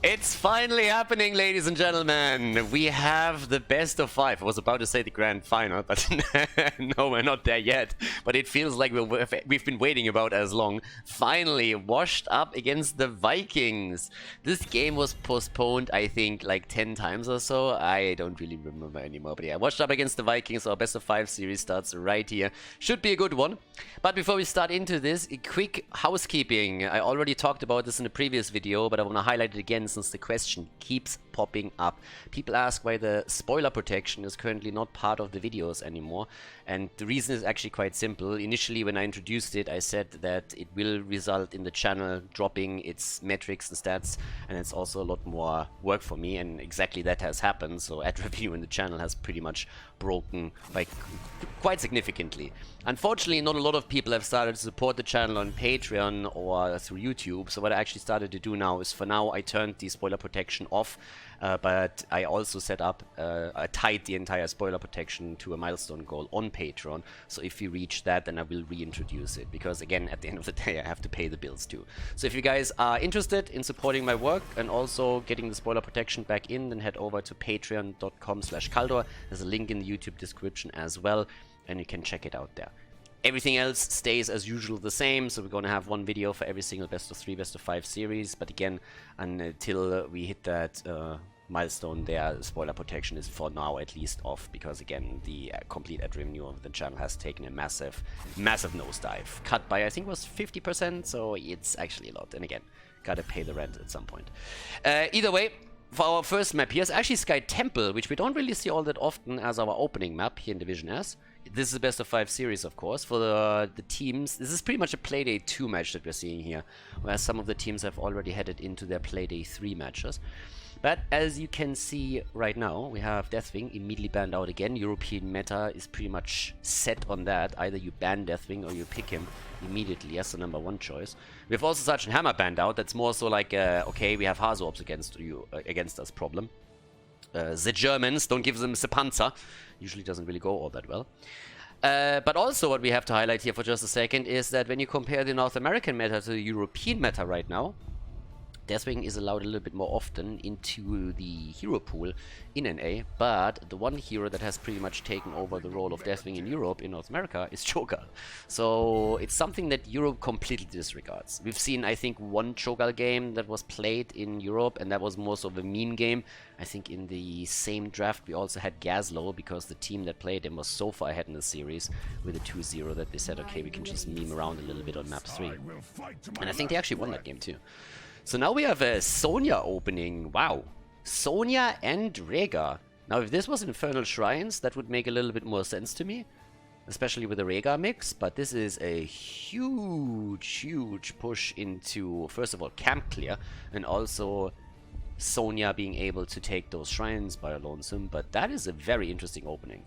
It's finally happening, ladies and gentlemen. We have the best of 5. I was about to say the grand final, but no, we're not there yet. But it feels like we've been waiting about as long. Finally, washed up against the Vikings. This game was postponed, I think, like 10 times or so. I don't really remember anymore. But yeah, washed up against the Vikings. Our best of 5 series starts right here. Should be a good one. But before we start into this, a quick housekeeping. I already talked about this in a previous video, but I want to highlight it again since the question keeps popping up. People ask why the spoiler protection is currently not part of the videos anymore, and the reason is actually quite simple. Initially, when I introduced it, I said that it will result in the channel dropping its metrics and stats, and it's also a lot more work for me, and exactly that has happened. So ad revenue in the channel has pretty much broken by quite significantly. Unfortunately, not a lot of people have started to support the channel on Patreon or through YouTube, so what I actually started to do now is, for now, I turned the spoiler protection off, but I also set up, I tied the entire spoiler protection to a milestone goal on Patreon, so if we reach that, then I will reintroduce it, because again, at the end of the day, I have to pay the bills too. So if you guys are interested in supporting my work and also getting the spoiler protection back in, then head over to patreon.com/Khaldor. There's a link in the YouTube description as well, and you can check it out there. Everything else stays as usual the same, so we're going to have one video for every single best of 3, best of 5 series, but again, until we hit that milestone there, spoiler protection is for now at least off, because again, the complete ad revenue of the channel has taken a massive nosedive. Cut by, I think it was 50%, so it's actually a lot, and again, gotta pay the rent at some point. Either way, for our first map, here's actually Sky Temple, which we don't really see all that often as our opening map here in Division S. This is the best of 5 series, of course. For the teams, this is pretty much a Playday 2 match that we're seeing here, whereas some of the teams have already headed into their Playday 3 matches. But as you can see right now, we have Deathwing immediately banned out again. European meta is pretty much set on that. Either you ban Deathwing or you pick him immediately as the #1 choice. We have also Sergeant Hammer banned out. That's more so like, okay, we have Hasorbs against us problem. The Germans, don't give them the Panzer. Usually doesn't really go all that well. But also what we have to highlight here for just a second is that when you compare the North American meta to the European meta right now, Deathwing is allowed a little bit more often into the hero pool in NA, but the one hero that has pretty much taken over the role of Deathwing in Europe, in North America, is Cho'Gall. So it's something that Europe completely disregards. We've seen, I think, one Cho'Gall game that was played in Europe, and that was more so of a meme game. I think in the same draft we also had Gazlowe, because the team that played him was so far ahead in the series with a 2-0 that they said, okay, we can just meme around a little bit on map 3. And I think they actually won that game too. So now we have a Sonya opening. Wow. Sonya and Rhaegar. Now, if this was Infernal Shrines, that would make a little bit more sense to me, especially with the Rhaegar mix, but this is a huge push into, first of all, camp clear, and also Sonya being able to take those shrines by a lonesome, but that is a very interesting opening.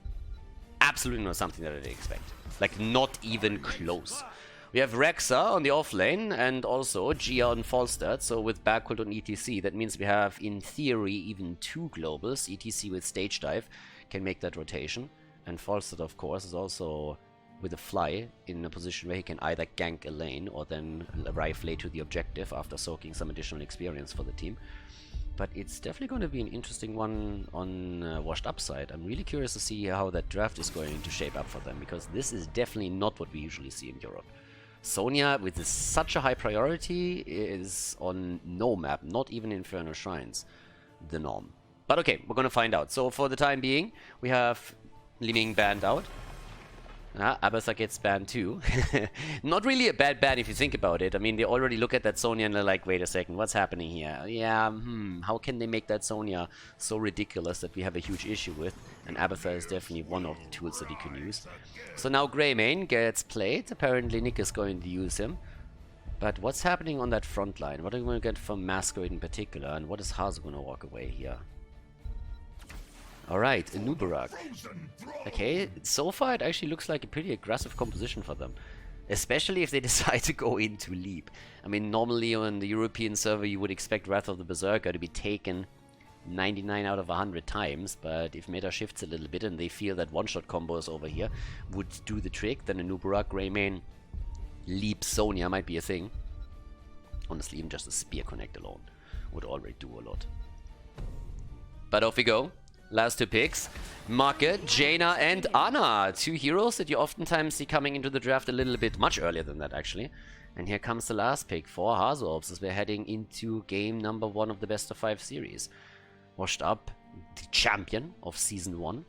Absolutely not something that I didn't expect. Like, not even close. We have Rexa on the off lane, and also Gia on Falstad, so with Backward on ETC, that means we have, in theory, even 2 globals. ETC with Stage Dive can make that rotation, and Falstad, of course, is also, with a fly, in a position where he can either gank a lane or then arrive late to the objective after soaking some additional experience for the team. But it's definitely going to be an interesting one on Washed Up side. I'm really curious to see how that draft is going to shape up for them, because this is definitely not what we usually see in Europe. Sonya, with such a high priority, is on no map, not even Infernal Shrines, the norm. But okay, we're gonna find out. So for the time being, we have Li Ming banned out. Abathur gets banned too. Not really a bad ban if you think about it. I mean, they already look at that Sonya and they're like, wait a second, what's happening here? Yeah, how can they make that Sonya so ridiculous that we have a huge issue with? And Abathur is definitely one of the tools that he can use. So now Greymane gets played. Apparently Nick is going to use him. But what's happening on that front line? What are we going to get from Masquerade in particular? And what is Hazu going to walk away here? Alright, a Nubarak. Okay, so far it actually looks like a pretty aggressive composition for them. Especially if they decide to go into Leap. I mean, normally on the European server you would expect Wrath of the Berserker to be taken 99 out of 100 times, but if meta shifts a little bit and they feel that one-shot combos over here would do the trick, then a Nubarak, Greymane, Leap, Sonya might be a thing. Honestly, even just a Spear Connect alone. would already do a lot. But off we go. Last 2 picks. Marke, Jaina, and Anna. 2 heroes that you oftentimes see coming into the draft a little bit much earlier than that, actually. And here comes the last pick for Khaldor as we're heading into game number 1 of the best of 5 series. Washed up, the champion of Season 1.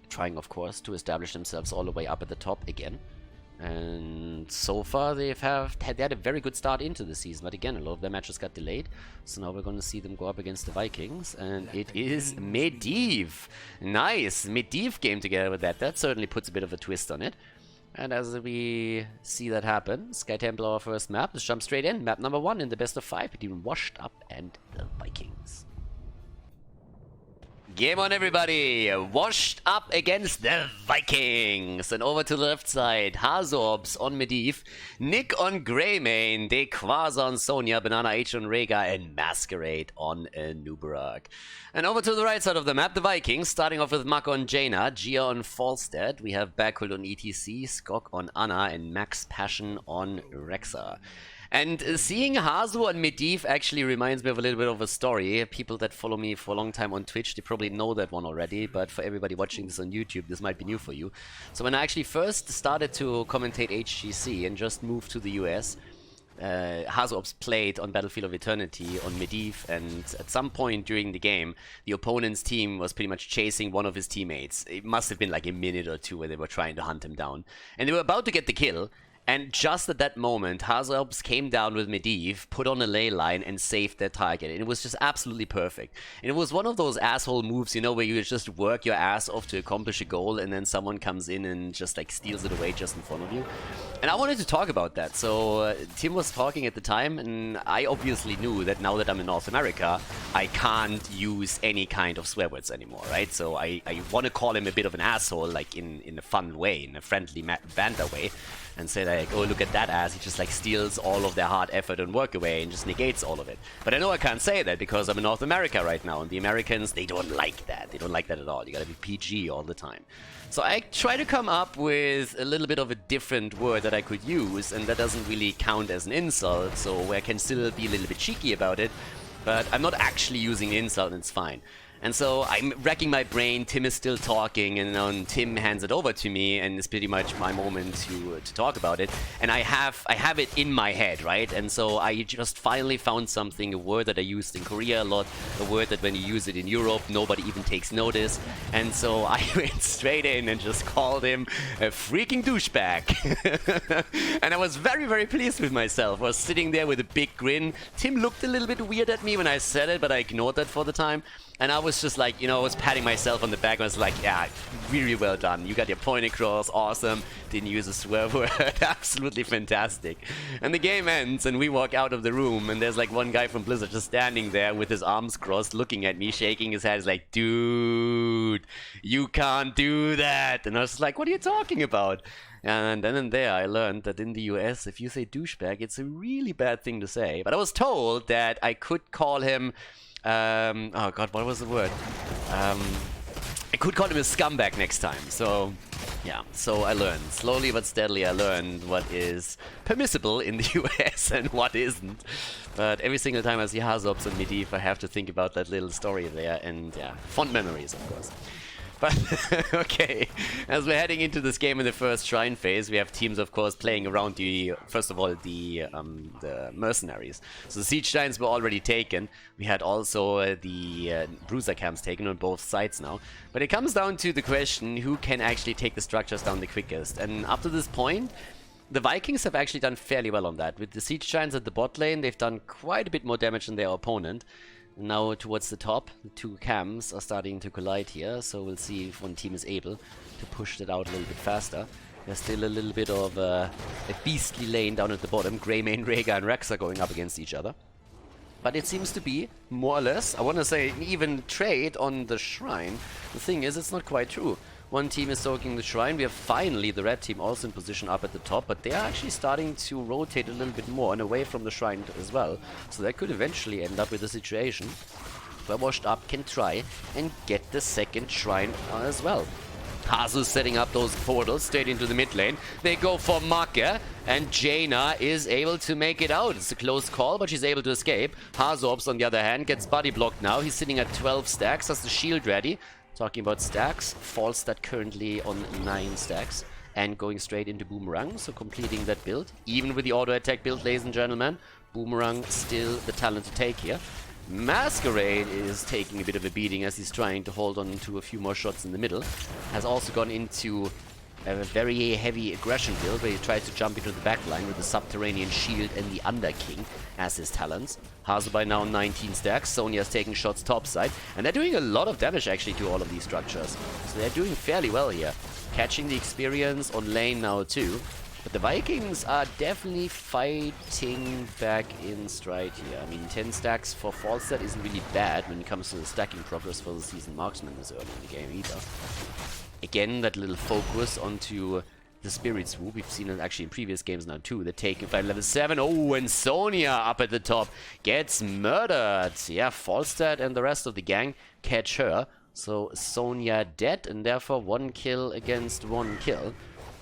Trying, of course, to establish themselves all the way up at the top again. And so far they had a very good start into the season, but again a lot of their matches got delayed, so now we're going to see them go up against the Vikings, and it is Medivh. Nice, Medivh came together with that certainly puts a bit of a twist on it. And as we see that happen, Sky Temple, our first map, let's jump straight in. Map number 1 in the best of 5 between Washed Up and the Vikings. Game on, everybody! Washed Up against the Vikings! And over to the left side, Khaldor on Medivh, Nick on Greymane, Dequaza on Sonya, Banana H on Rega, and Masquerade on Nubarak. And over to the right side of the map, the Vikings, starting off with Marke on Jaina, Gia on Falstead, we have Berkhold on ETC, Skok on Anna, and Max Passion on Rexa. And seeing Khaldor and Medivh actually reminds me of a little bit of a story. People that follow me for a long time on Twitch, they probably know that one already, but for everybody watching this on YouTube, this might be new for you. So when I actually first started to commentate HGC and just moved to the US, Khaldor played on Battlefield of Eternity on Medivh, and at some point during the game, the opponent's team was pretty much chasing one of his teammates. It must have been like a minute or 2 where they were trying to hunt him down. And they were about to get the kill, and just at that moment, Khaldor came down with Medivh, put on a ley line, and saved their target. And it was just absolutely perfect. And it was one of those asshole moves, you know, where you just work your ass off to accomplish a goal, and then someone comes in and just like steals it away just in front of you. And I wanted to talk about that. So Tim was talking at the time, and I obviously knew that now that I'm in North America, I can't use any kind of swear words anymore, right? So I want to call him a bit of an asshole, like in a fun way, in a friendly banter way. And say like, oh, look at that ass, he just like steals all of their hard effort and work away and just negates all of it. But I know I can't say that because I'm in North America right now, and the Americans, they don't like that. They don't like that at all. You gotta be PG all the time. So I try to come up with a little bit of a different word that I could use, and that doesn't really count as an insult, so I can still be a little bit cheeky about it, but I'm not actually using an insult, and it's fine. And so I'm racking my brain, Tim is still talking, and then Tim hands it over to me, and it's pretty much my moment to talk about it. And I have it in my head, right? And so I just finally found something, a word that I used in Korea a lot, a word that when you use it in Europe, nobody even takes notice. And so I went straight in and just called him a freaking douchebag. And I was very, very pleased with myself. I was sitting there with a big grin. Tim looked a little bit weird at me when I said it, but I ignored that for the time. And I was just like, you know, I was patting myself on the back. I was like, yeah, really well done. You got your point across. Awesome. Didn't use a swear word. Absolutely fantastic. And the game ends and we walk out of the room. And there's like one guy from Blizzard just standing there with his arms crossed, looking at me, shaking his head. He's like, dude, you can't do that. And I was like, what are you talking about? And then and there I learned that in the US, if you say douchebag, it's a really bad thing to say. But I was told that I could call him... oh god, what was the word? I could call him a scumbag next time. So, yeah, so I learned. Slowly but steadily I learned what is permissible in the US and what isn't. But every single time I see Khaldor and Medivh, I have to think about that little story there, and yeah, fond memories, of course. But, okay, as we're heading into this game in the first shrine phase, we have teams, of course, playing around first of all, the mercenaries. So the siege shrines were already taken. We had also the bruiser camps taken on both sides now. But it comes down to the question, who can actually take the structures down the quickest? And up to this point, the Vikings have actually done fairly well on that. With the siege shrines at the bot lane, they've done quite a bit more damage than their opponent. Now towards the top, the two camps are starting to collide here, so we'll see if one team is able to push that out a little bit faster. There's still a little bit of a beastly lane down at the bottom. Greymane, Rega and Rex are going up against each other. But it seems to be, more or less, I want to say, an even trade on the shrine. The thing is, it's not quite true. One team is soaking the shrine. We have finally the red team also in position up at the top, but they are actually starting to rotate a little bit more and away from the shrine as well. So that could eventually end up with a situation where Washed Up can try and get the second shrine as well. Hazu's setting up those portals straight into the mid lane. They go for Make, and Jaina is able to make it out. It's a close call, but she's able to escape. Hazorps, on the other hand, gets body blocked now. He's sitting at 12 stacks, has the shield ready. Talking about stacks, Falstad currently on 9 stacks. And going straight into Boomerang, so completing that build. Even with the auto-attack build, ladies and gentlemen, Boomerang still the talent to take here. Masquerade is taking a bit of a beating as he's trying to hold on to a few more shots in the middle. Has also gone into a very heavy aggression build where he tries to jump into the backline with the Subterranean Shield and the Underking as his talents. Hazu by now 19 stacks. Sonya's taking shots topside, and they're doing a lot of damage actually to all of these structures. So they're doing fairly well here. Catching the experience on lane now too. But the Vikings are definitely fighting back in stride here. I mean, 10 stacks for Falstad isn't really bad when it comes to the stacking progress for the seasoned marksman this early in the game either. Again, that little focus onto the Spirit Swoop. We've seen it actually in previous games now too. They're taking fight level 7. Oh, and Sonya up at the top gets murdered. Yeah, Falstad and the rest of the gang catch her. So Sonya dead, and therefore 1 kill against 1 kill.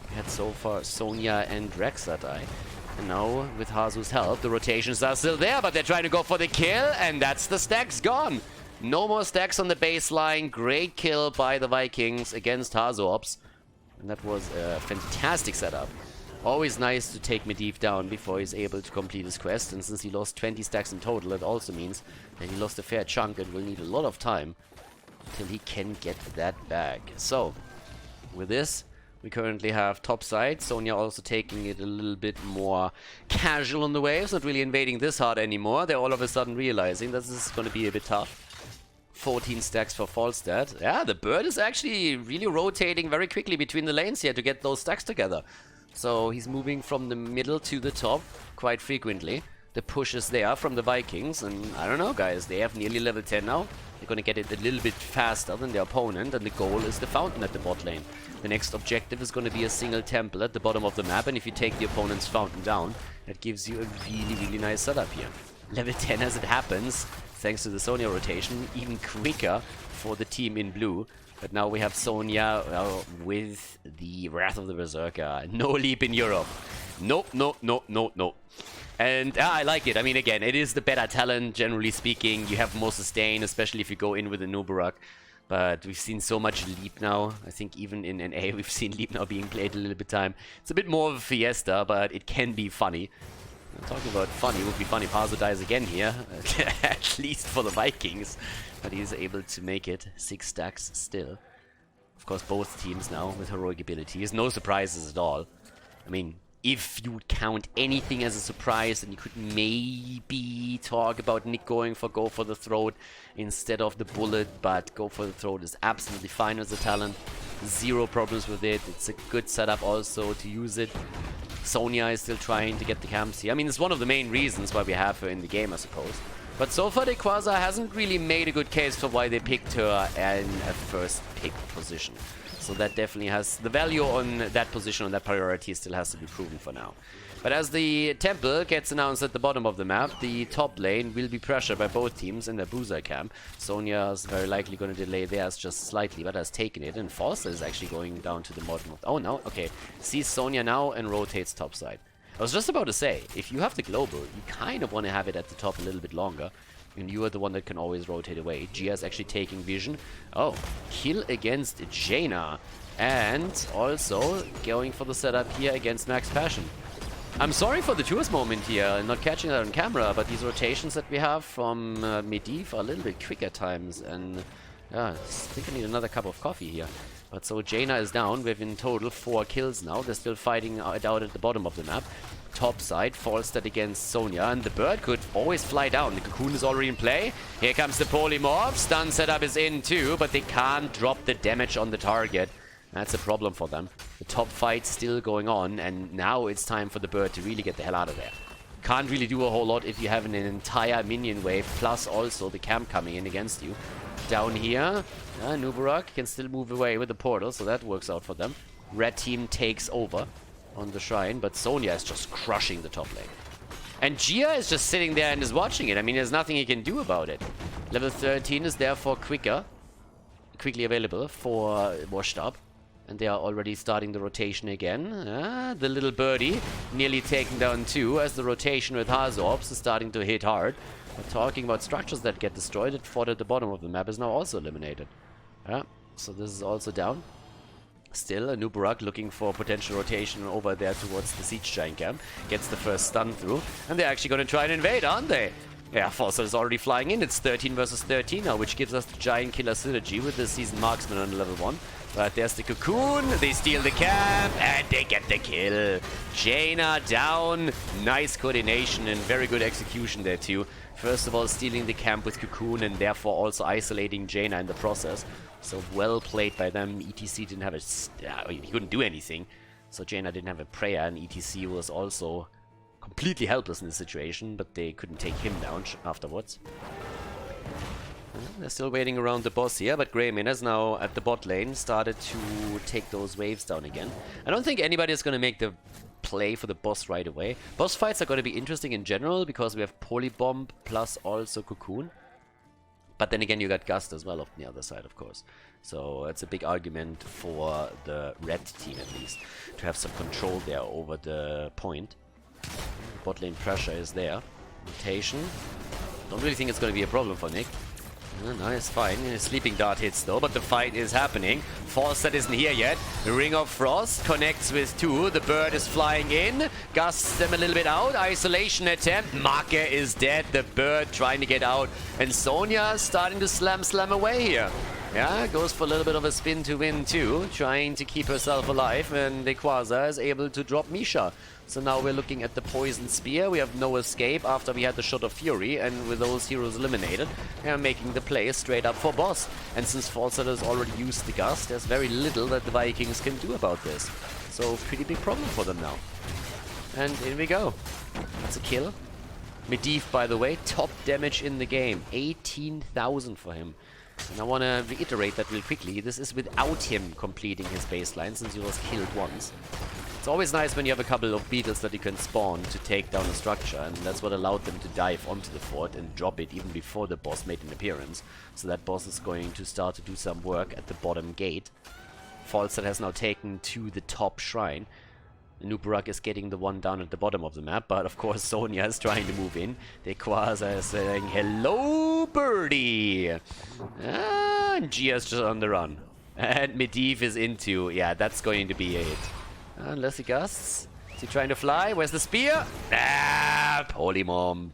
We had so far Sonya and Rexa die. And now, with Hazu's help, the rotations are still there, but they're trying to go for the kill, and that's the stacks gone. No more stacks on the baseline. Great kill by the Vikings against Hazorps. And that was a fantastic setup. Always nice to take Medivh down before he's able to complete his quest. And since he lost 20 stacks in total, that also means that he lost a fair chunk and will need a lot of time until he can get that back. So, with this, we currently have topside. Sonya also taking it a little bit more casual on the waves, not really invading this hard anymore. They're all of a sudden realizing that this is going to be a bit tough. 14 stacks for Falstad. Yeah, the bird is actually really rotating very quickly between the lanes here to get those stacks together. So he's moving from the middle to the top quite frequently. The push is there from the Vikings, and I don't know, guys, they have nearly level 10 now. They're gonna get it a little bit faster than their opponent, and the goal is the fountain at the bot lane. The next objective is gonna be a single temple at the bottom of the map, and if you take the opponent's fountain down, that gives you a really nice setup here. Level 10 as it happens, thanks to the Sonya rotation, even quicker for the team in blue. But now we have Sonya with the Wrath of the Berserker. No leap in Europe. Nope. And I like it. I mean, again, it is the better talent, generally speaking. You have more sustain, especially if you go in with a Nubarak. But we've seen so much Leap now. I think even in NA, we've seen Leap now being played a little bit time. It's a bit more of a fiesta, but it can be funny. Talking about funny, it would be funny if Hazu dies again here. At least for the Vikings. But he's able to make it 6 stacks still. Of course, both teams now with heroic abilities. No surprises at all. I mean, if you would count anything as a surprise, then you could maybe talk about Nick going for Go for the Throat instead of the Bullet, but Go for the Throat is absolutely fine as a talent. Zero problems with it. It's a good setup also to use it. Sonya is still trying to get the camps here. I mean, it's one of the main reasons why we have her in the game, I suppose. But so far, Quasar hasn't really made a good case for why they picked her in a first pick position. So that definitely has the value on that position, on that priority still has to be proven for now. But as the temple gets announced at the bottom of the map, the top lane will be pressured by both teams in their boozer camp. Sonya is very likely going to delay theirs just slightly, but has taken it. And Falstad is actually going down to the bottom of... Oh, no, okay. Sees Sonya now and rotates topside. I was just about to say, if you have the global, you kind of want to have it at the top a little bit longer. And you are the one that can always rotate away. Gia is actually taking vision. Oh, kill against Jaina. And also going for the setup here against Max Passion. I'm sorry for the tourist moment here, not catching that on camera, but these rotations that we have from Medivh are a little bit quick at times. And yeah, I think I need another cup of coffee here. But so Jaina is down. We have in total 4 kills now. They're still fighting it out at the bottom of the map. Top side, Falstad against Sonya, and the bird could always fly down. The cocoon is already in play. Here comes the polymorph. Stun setup is in too, but they can't drop the damage on the target. That's a problem for them. The top fight's still going on, and now it's time for the bird to really get the hell out of there. Can't really do a whole lot if you have an entire minion wave, plus also the camp coming in against you. Down here, Nubarak can still move away with the portal, so that works out for them. Red team takes over on the shrine, but Sonya is just crushing the top lane. And Gia is just sitting there and is watching it. I mean, there's nothing he can do about it. Level 13 is therefore quickly available for Washed Up. And they are already starting the rotation again. The little birdie nearly taken down too, as the rotation with Hazorbs is starting to hit hard. But talking about structures that get destroyed, the fort at the bottom of the map is now also eliminated. So this is also down. Still, a Nubarak looking for potential rotation over there towards the Siege Giant camp. Gets the first stun through. And they're actually going to try and invade, aren't they? Yeah, Forcer is already flying in. It's 13 versus 13 now, which gives us the Giant Killer synergy with the Seasoned Marksman on level 1. But there's the Cocoon, they steal the camp, and they get the kill. Jaina down, nice coordination and very good execution there too. First of all, stealing the camp with Cocoon and therefore also isolating Jaina in the process. So well played by them. ETC didn't have he couldn't do anything. So Jaina didn't have a prayer, and ETC was also completely helpless in this situation, but they couldn't take him down afterwards. They're still waiting around the boss here, but Greymin has now, at the bot lane, started to take those waves down again. I don't think anybody is going to make the play for the boss right away. Boss fights are going to be interesting in general, because we have Polybomb plus also Cocoon. But then again, you got Gust as well on the other side, of course. So it's a big argument for the red team, at least, to have some control there over the point. Bot lane pressure is there. Rotation. Don't really think it's going to be a problem for Nick. No, it's fine. Sleeping Dart hits though, but the fight is happening. Falstad isn't here yet. The Ring of Frost connects with 2. The bird is flying in. Gusts them a little bit out. Isolation attempt. Make is dead. The bird trying to get out. And Sonya starting to slam away here. Yeah, goes for a little bit of a spin to win too. Trying to keep herself alive. And the Quasar is able to drop Misha. So now we're looking at the Poison Spear. We have no escape after we had the Shot of Fury, and with those heroes eliminated, we are making the play straight up for boss. And since Falstad has already used the Gust, there's very little that the Vikings can do about this. So pretty big problem for them now. And in we go. That's a kill. Medivh, by the way, top damage in the game. 18,000 for him. And I want to reiterate that real quickly. This is without him completing his baseline, since he was killed once. It's always nice when you have a couple of beetles that you can spawn to take down a structure, and that's what allowed them to dive onto the fort and drop it even before the boss made an appearance. So that boss is going to start to do some work at the bottom gate. Falstad has now taken to the top shrine. Nubarak is getting the one down at the bottom of the map, but of course Sonya is trying to move in. The Quasar is saying, hello birdie! And Gia's just on the run. And Medivh is into, yeah, that's going to be it. Unless he gusts. Is he trying to fly? Where's the spear? Polybomb.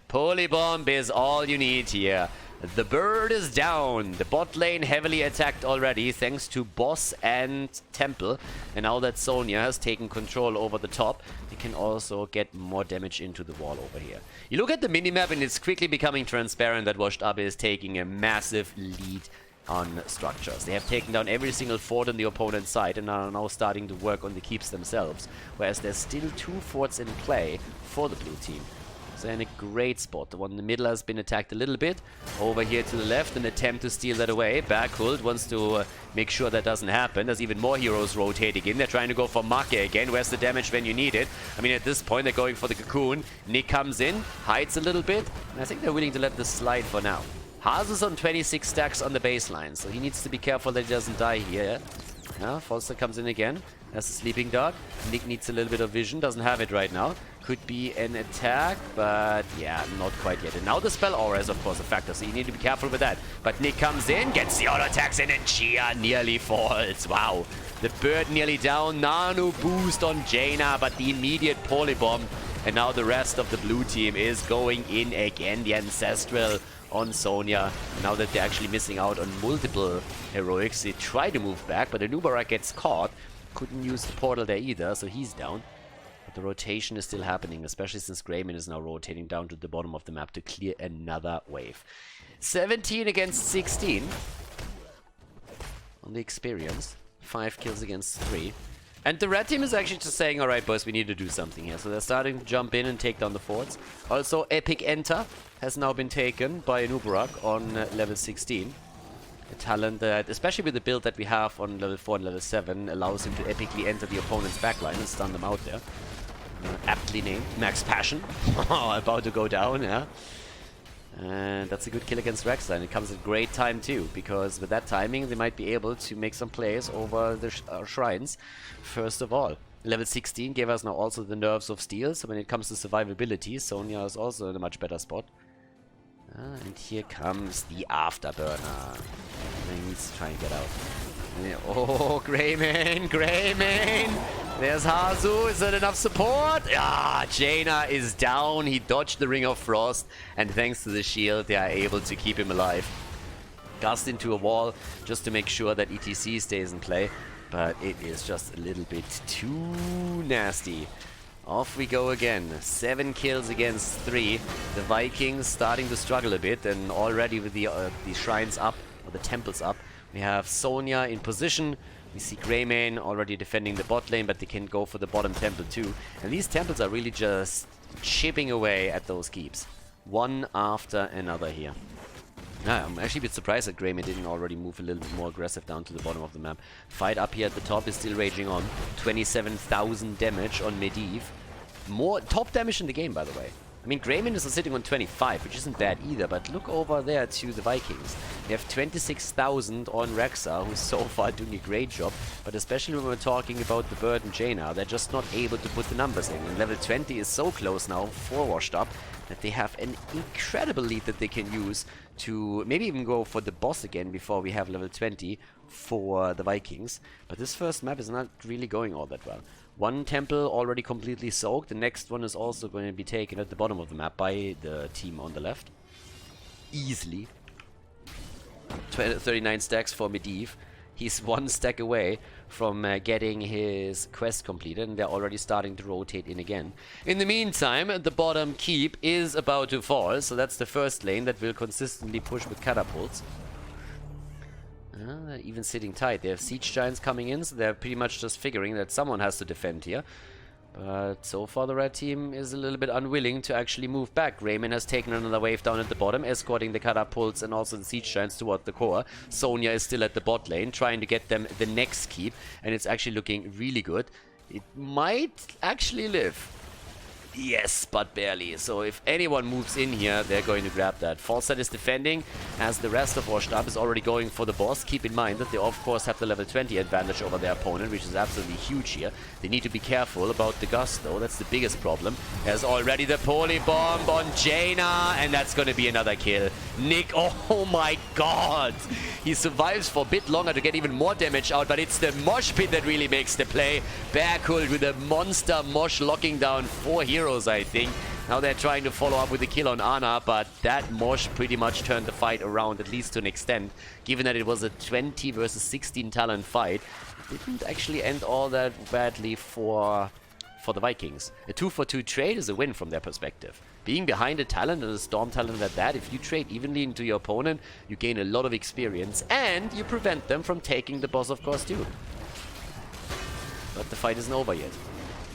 Polybomb is all you need here. The bird is down. The bot lane heavily attacked already thanks to boss and temple. And now that Sonya has taken control over the top, they can also get more damage into the wall over here. You look at the minimap and it's quickly becoming transparent that Washed Up is taking a massive lead on structures. They have taken down every single fort on the opponent's side and are now starting to work on the keeps themselves, whereas there's still 2 forts in play for the blue team. So they're in a great spot. The one in the middle has been attacked a little bit. Over here to the left, an attempt to steal that away. Backhult wants to make sure that doesn't happen. There's even more heroes rotating in. They're trying to go for Make again. Where's the damage when you need it? I mean, at this point, they're going for the Cocoon. Nick comes in, hides a little bit, and I think they're willing to let this slide for now. Haas is on 26 stacks on the baseline, so he needs to be careful that he doesn't die here. Yeah, Falstad comes in again. That's a Sleeping Dart. Nick needs a little bit of vision, doesn't have it right now. Could be an attack, but yeah, not quite yet. And now the Spell Aura is of course a factor, so you need to be careful with that. But Nick comes in, gets the auto attacks in, and Gia nearly falls. Wow. The bird nearly down. Nano boost on Jaina, but the immediate Polybomb. And now the rest of the blue team is going in again. The Ancestral on Sonya. Now that they're actually missing out on multiple heroics, they try to move back, but the Nubarak gets caught. Couldn't use the portal there either, so he's down. But the rotation is still happening, especially since Greymin is now rotating down to the bottom of the map to clear another wave. 17 against 16 on the experience. 5 kills against 3. And the red team is actually just saying, alright boys, we need to do something here. So they're starting to jump in and take down the forts. Also, Epic Enter has now been taken by Nubarak on level 16. A talent that, especially with the build that we have on level 4 and level 7, allows him to epically enter the opponent's backline and stun them out there. Aptly named Max Passion. About to go down, yeah. And And that's a good kill against Rexa, and it comes at a great time too, because with that timing they might be able to make some plays over the shrines. First of all, level 16 gave us now also the Nerves of Steel, so when it comes to survivability, Sonya is also in a much better spot. And here comes the Afterburner. He needs to try and get out. Oh, Greymane! Greymane! There's Hazu. Is that enough support? Ah, Jaina is down. He dodged the Ring of Frost. And thanks to the shield, they are able to keep him alive. Gust into a wall just to make sure that ETC stays in play. But it is just a little bit too nasty. Off we go again. 7 kills against 3. The Vikings starting to struggle a bit. And already with the shrines up, or the temples up, we have Sonya in position. We see Greymane already defending the bot lane, but they can go for the bottom temple too. And these temples are really just chipping away at those keeps. One after another here. I'm actually a bit surprised that Greymane didn't already move a little bit more aggressive down to the bottom of the map. Fight up here at the top is still raging on. 27,000 damage on Medivh. More top damage in the game, by the way. I mean, Greymane is sitting on 25, which isn't bad either, but look over there to the Vikings. They have 26,000 on Rexa, who's so far doing a great job, but especially when we're talking about the Bird and Jaina, they're just not able to put the numbers in. And level 20 is so close now, 4 washed up, that they have an incredible lead that they can use to maybe even go for the boss again before we have level 20 for the Vikings. But this first map is not really going all that well. One temple already completely soaked. The next one is also going to be taken at the bottom of the map by the team on the left. Easily. 39 stacks for Medivh. He's 1 stack away from getting his quest completed, and they're already starting to rotate in again. In the meantime, the bottom keep is about to fall, so that's the first lane that will consistently push with catapults. Even sitting tight. They have siege giants coming in, so they're pretty much just figuring that someone has to defend here. But so far the red team is a little bit unwilling to actually move back. Greymane has taken another wave down at the bottom, escorting the catapults and also the siege giants toward the core. Sonya is still at the bot lane, trying to get them the next keep, and it's actually looking really good. It might actually live. Yes, but barely. So if anyone moves in here, they're going to grab that. Falstad is defending, as the rest of Washed Up is already going for the boss. Keep in mind that they of course have the level 20 advantage over their opponent, which is absolutely huge here. They need to be careful about the Gust though, that's the biggest problem. There's already the Poly Bomb on Jaina, and that's going to be another kill. Nick, oh my god! He survives for a bit longer to get even more damage out, but it's the Mosh Pit that really makes the play. Bearcool with a monster Mosh locking down 4 heroes, I think. Now they're trying to follow up with a kill on Ana, but that Mosh pretty much turned the fight around, at least to an extent. Given that it was a 20 versus 16 talent fight, it didn't actually end all that badly for the Vikings. A 2-for-2 trade is a win from their perspective. Being behind a talent and a Storm talent at that, if you trade evenly into your opponent, you gain a lot of experience, and you prevent them from taking the boss, of course, too. But the fight isn't over yet.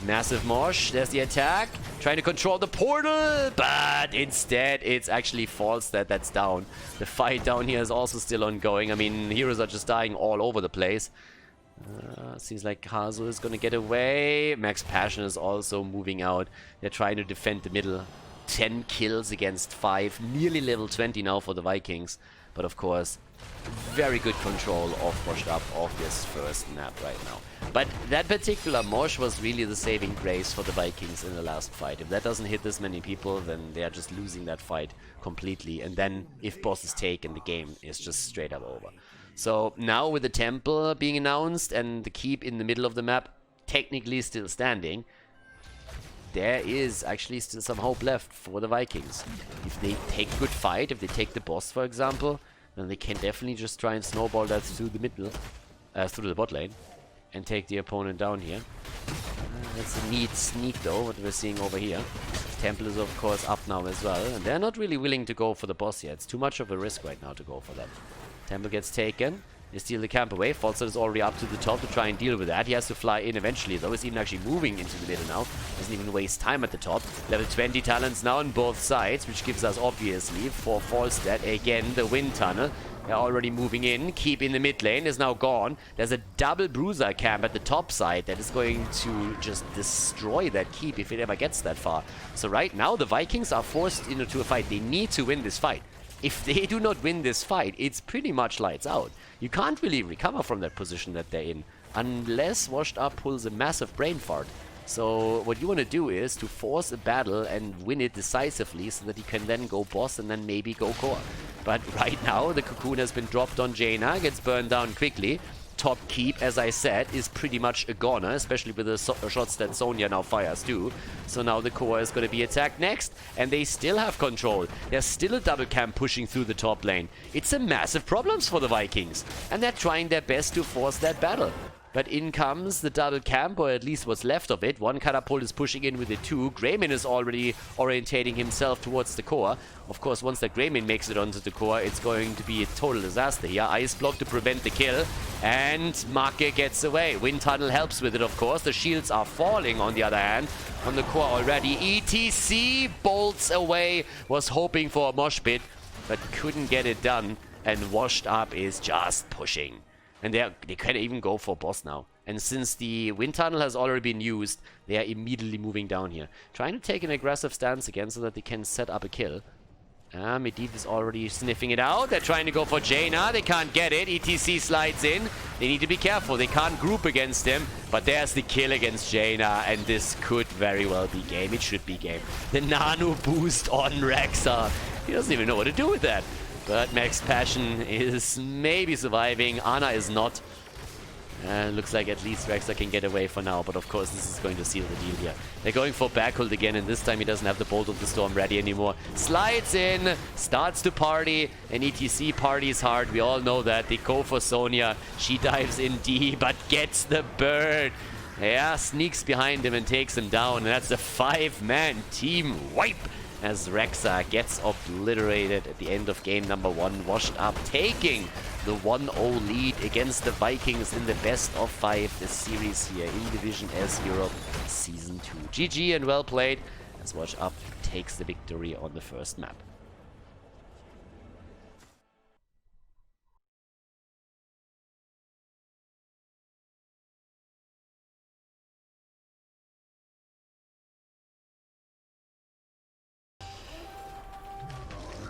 Massive Mosh, there's the attack, trying to control the portal, but instead it's actually Falstad that's down. The fight down here is also still ongoing. I mean, heroes are just dying all over the place. Seems like Hazu is gonna get away. Max Passion is also moving out. They're trying to defend the middle. 10 kills against 5, nearly level 20 now for the Vikings. But of course, very good control of Washed Up of this first map right now. But that particular Mosh was really the saving grace for the Vikings in the last fight. If that doesn't hit this many people, then they are just losing that fight completely. And then if boss is taken, the game is just straight up over. So now with the temple being announced and the keep in the middle of the map technically still standing, there is actually still some hope left for the Vikings. If they take a good fight, if they take the boss, for example, then they can definitely just try and snowball that through the middle, through the bot lane, and take the opponent down here. That's a neat sneak though, what we're seeing over here. Temple is of course up now as well, and they're not really willing to go for the boss yet. It's too much of a risk right now to go for that. Temple gets taken. They steal the camp away. Falstad is already up to the top to try and deal with that. He has to fly in eventually, though. He's even actually moving into the middle now. Doesn't even waste time at the top. Level 20 talents now on both sides, which gives us, obviously, for Falstad, again, the wind tunnel. They're already moving in. Keep in the mid lane is now gone. There's a double bruiser camp at the top side that is going to just destroy that keep if it ever gets that far. So right now, the Vikings are forced into a fight. They need to win this fight. if they do not win this fight, it's pretty much lights out. You can't really recover from that position that they're in, unless Washed Up pulls a massive brain fart. So what you want to do is to force a battle and win it decisively so that you can then go boss and then maybe go core. But right now, the Cocoon has been dropped on Jaina, gets burned down quickly. Top keep, as I said, is pretty much a goner, especially with the shots that Sonya now fires too. So now the core is going to be attacked next, and they still have control. There's still a double camp pushing through the top lane. It's a massive problems for the Vikings, and they're trying their best to force that battle. But in comes the double camp, or at least what's left of it. One catapult is pushing in with it too. Greymane is already orientating himself towards the core. Of course, once that Greymane makes it onto the core, it's going to be a total disaster here. Ice block to prevent the kill, and Make gets away. Wind tunnel helps with it, of course. The shields are falling, on the other hand, on the core already. ETC bolts away, was hoping for a mosh pit, but couldn't get it done. And Washed Up is just pushing. And they can even go for boss now. And since the wind tunnel has already been used, they are immediately moving down here. Trying to take an aggressive stance again so that they can set up a kill. Medivh is already sniffing it out. They're trying to go for Jaina. They can't get it. ETC slides in. They need to be careful. They can't group against him. But there's the kill against Jaina. And this could very well be game. It should be game. The nano boost on Rexa. He doesn't even know what to do with that. But Max Passion is maybe surviving. Ana is not. Looks like at least Rexa can get away for now. But of course, this is going to seal the deal here. They're going for Backhold again. And this time he doesn't have the Bolt of the Storm ready anymore. Slides in. Starts to party. And ETC parties hard. We all know that. They go for Sonya. She dives in D. But gets the bird. Yeah, sneaks behind him and takes him down. And that's a 5-man team wipe. As Rexa gets obliterated at the end of game number 1. Washed Up taking the 1-0 lead against the Vikings in the best of 5 this series here in Division S Europe Season 2. GG and well played as Washed Up takes the victory on the first map.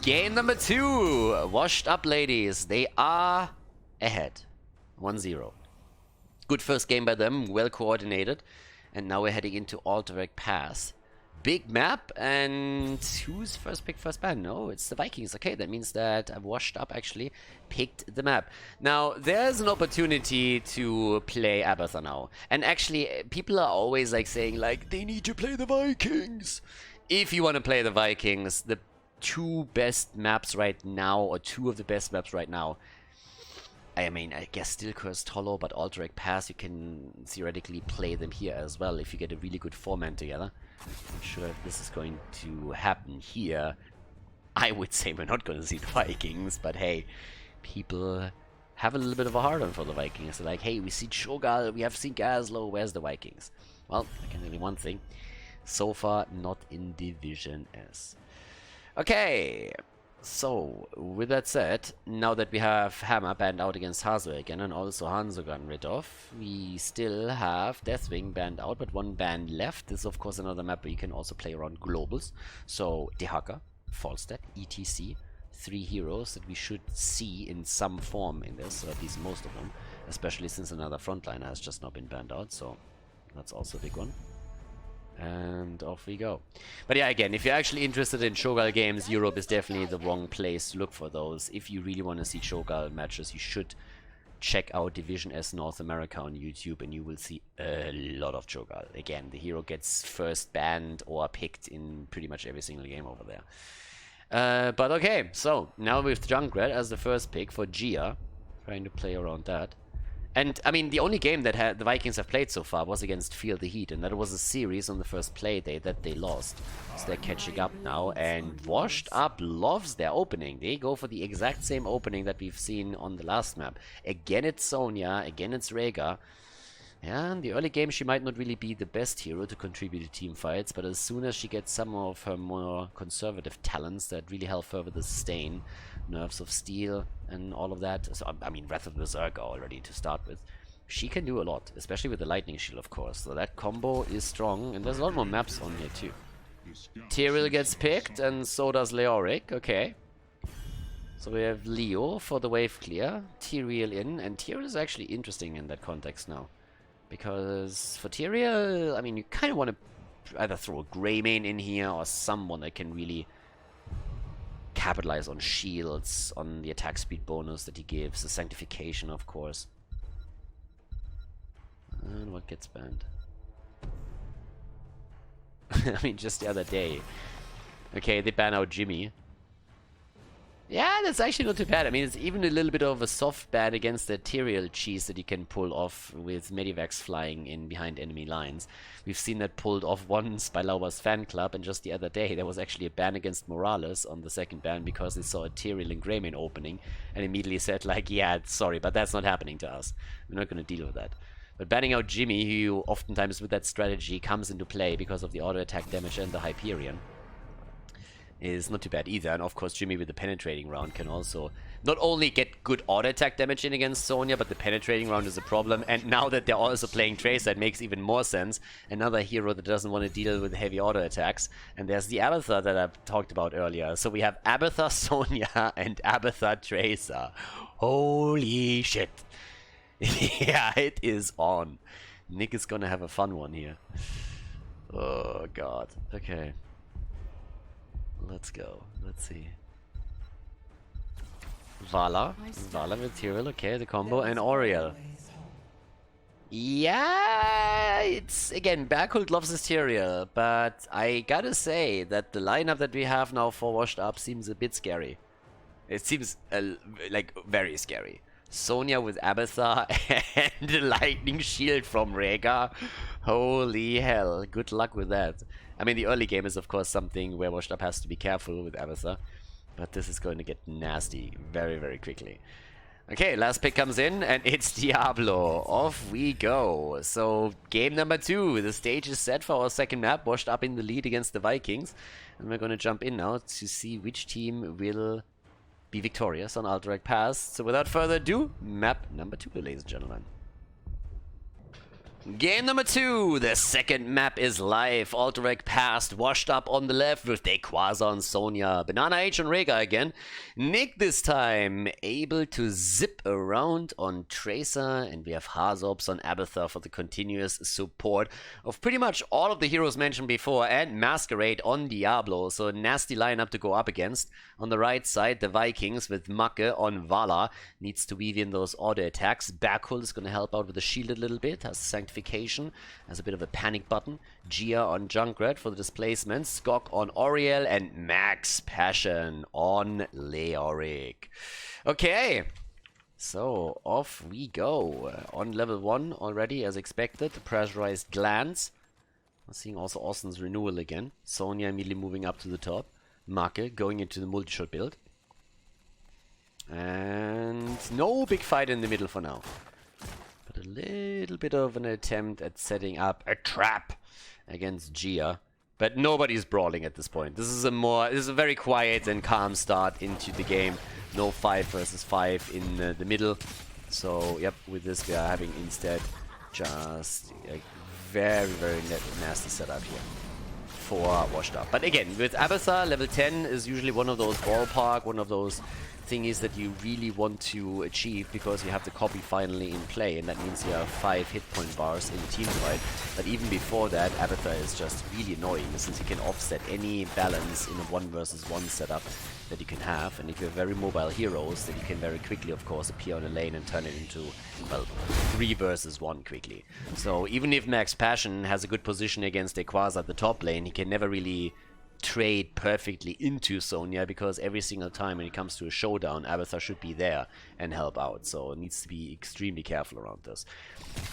Game number 2. Washed Up ladies. They are ahead. 1-0. Good first game by them. Well coordinated. And now we're heading into Alterac Pass. Big map. And who's first pick, first ban? No, it's the Vikings. Okay, that means that Washed Up actually picked the map. Now, there's an opportunity to play Abathur now. And actually, people are always like saying like, they need to play the Vikings. If you want to play the Vikings, the two best maps right now, or two of the best maps right now. I mean, I guess still Cursed Hollow, but Alterac Pass, you can theoretically play them here as well if you get a really good 4-man together. I'm sure if this is going to happen here, I would say we're not going to see the Vikings, but hey, people have a little bit of a hard-on for the Vikings. They're like, hey, we see Shogal, we have seen Gazlo, where's the Vikings? Well, I can tell you one thing. So far, not in Division S. Okay, so with that said, now that we have Hammer banned out against Hazo again and also Hanzo gotten rid of, we still have Deathwing banned out, but one ban left. This is of course another map where you can also play around globals. So Dehaka, Falstad, ETC, 3 heroes that we should see in some form in this, or at least most of them, especially since another frontliner has just not been banned out, so that's also a big one. And off we go. But yeah, again, if you're actually interested in Shogal games, Europe is definitely the wrong place to look for those. If you really want to see Shogal matches, you should check out Division S North America on YouTube, and you will see a lot of Shogal. Again, the hero gets first banned or picked in pretty much every single game over there. But okay, so now with Junkrat as the first pick for Gia, trying to play around that. And, I mean, the only game that the Vikings have played so far was against Feel the Heat, and that was a series on the first play day that they lost. So they're catching up now, and Washed Up loves their opening. They go for the exact same opening that we've seen on the last map. Again, it's Sonya, again, it's Rhaegar. Yeah, in the early game, she might not really be the best hero to contribute to team fights, but as soon as she gets some of her more conservative talents that really help her with the sustain, Nerves of Steel, and all of that, so, I mean, Wrath of the Berserker already to start with, she can do a lot, especially with the Lightning Shield, of course. So that combo is strong, and there's a lot more maps on here, too. Tyrell gets picked, and so does Leoric, okay. So we have Leo for the wave clear, Tyrael in, and Tyrael is actually interesting in that context now. Because for Tyrael, I mean, you kind of want to either throw a Greymane in here or someone that can really capitalize on shields, on the attack speed bonus that he gives, the sanctification, of course. And what gets banned? I mean, just the other day. Okay, they ban out Jimmy. Yeah, that's actually not too bad. I mean, it's even a little bit of a soft ban against the Tyrael cheese that you can pull off with Medivh flying in behind enemy lines. We've seen that pulled off once by Lauba's fan club, and just the other day there was actually a ban against Morales on the second ban because they saw a Tyrael and Greymane opening and immediately said like, yeah, sorry, but that's not happening to us. We're not going to deal with that. But banning out Jimmy, who oftentimes with that strategy comes into play because of the auto attack damage and the Hyperion, is not too bad either. And of course Jimmy with the penetrating round can also not only get good auto attack damage in against Sonya, but the penetrating round is a problem. And now that they're also playing Tracer, it makes even more sense. Another hero that doesn't want to deal with heavy auto attacks. And there's the Abathur that I talked about earlier. So we have Abathur Sonya and Abathur Tracer. Holy shit. Yeah, it is on. Nick is gonna have a fun one here. Oh god. Okay. Let's go. Let's see. Vala with Tyrael, okay, the combo, and Auriel. Yeah, it's again, Berkhold loves his Tyrael, but I gotta say that the lineup that we have now for Washed Up seems a bit scary. It seems like very scary. Sonya with Abathur and the lightning shield from Rhaegar. Holy hell, good luck with that. I mean, the early game is of course something where Washed Up has to be careful with Abathur, but this is going to get nasty very, very quickly. Okay, last pick comes in, and it's Diablo. Off we go. So, game number 2. The stage is set for our second map. Washed Up in the lead against the Vikings. And we're going to jump in now to see which team will be victorious on Alterac Pass. So, without further ado, map number 2, ladies and gentlemen. Game number 2, the second map is live. Alterac Past, Washed Up on the left with Dequaza and Sonya. Banana H on Rhaegar again. Nick this time able to zip around on Tracer, and we have Hazorps on Abathur for the continuous support of pretty much all of the heroes mentioned before, and Masquerade on Diablo, so a nasty lineup to go up against. On the right side, the Vikings with Macke on Vala, needs to weave in those auto attacks. Berkhold is going to help out with the shield a little bit, has Sanctification as a bit of a panic button. Gia on Junkrat for the displacement. Skok on Auriel, and Max Passion on Leoric. Okay, so off we go. On level 1 already, as expected, the pressurized glance. I'm seeing also Austin's renewal again. Sonya immediately moving up to the top. Macke going into the multi-shot build. And no big fight in the middle for now. But a little bit of an attempt at setting up a trap against Gia. But nobody's brawling at this point. This is a very quiet and calm start into the game. No 5 versus 5 in the middle. So, yep, with this we are having instead just a very, very nasty setup here for Washed Up. But again, with Abathur, level 10 is usually one of those ballpark, one of those thingies that you really want to achieve because you have the copy finally in play, and that means you have 5 hit point bars in the team fight. But even before that, Abathur is just really annoying since he can offset any balance in a 1 versus 1 setup that you can have. And if you have very mobile heroes, then you can very quickly, of course, appear on a lane and turn it into, well, 3 versus 1 quickly. So even if Max Passion has a good position against Dequaza at the top lane, he can never really trade perfectly into Sonya, because every single time when it comes to a showdown, Abathur should be there and help out, so it needs to be extremely careful around this.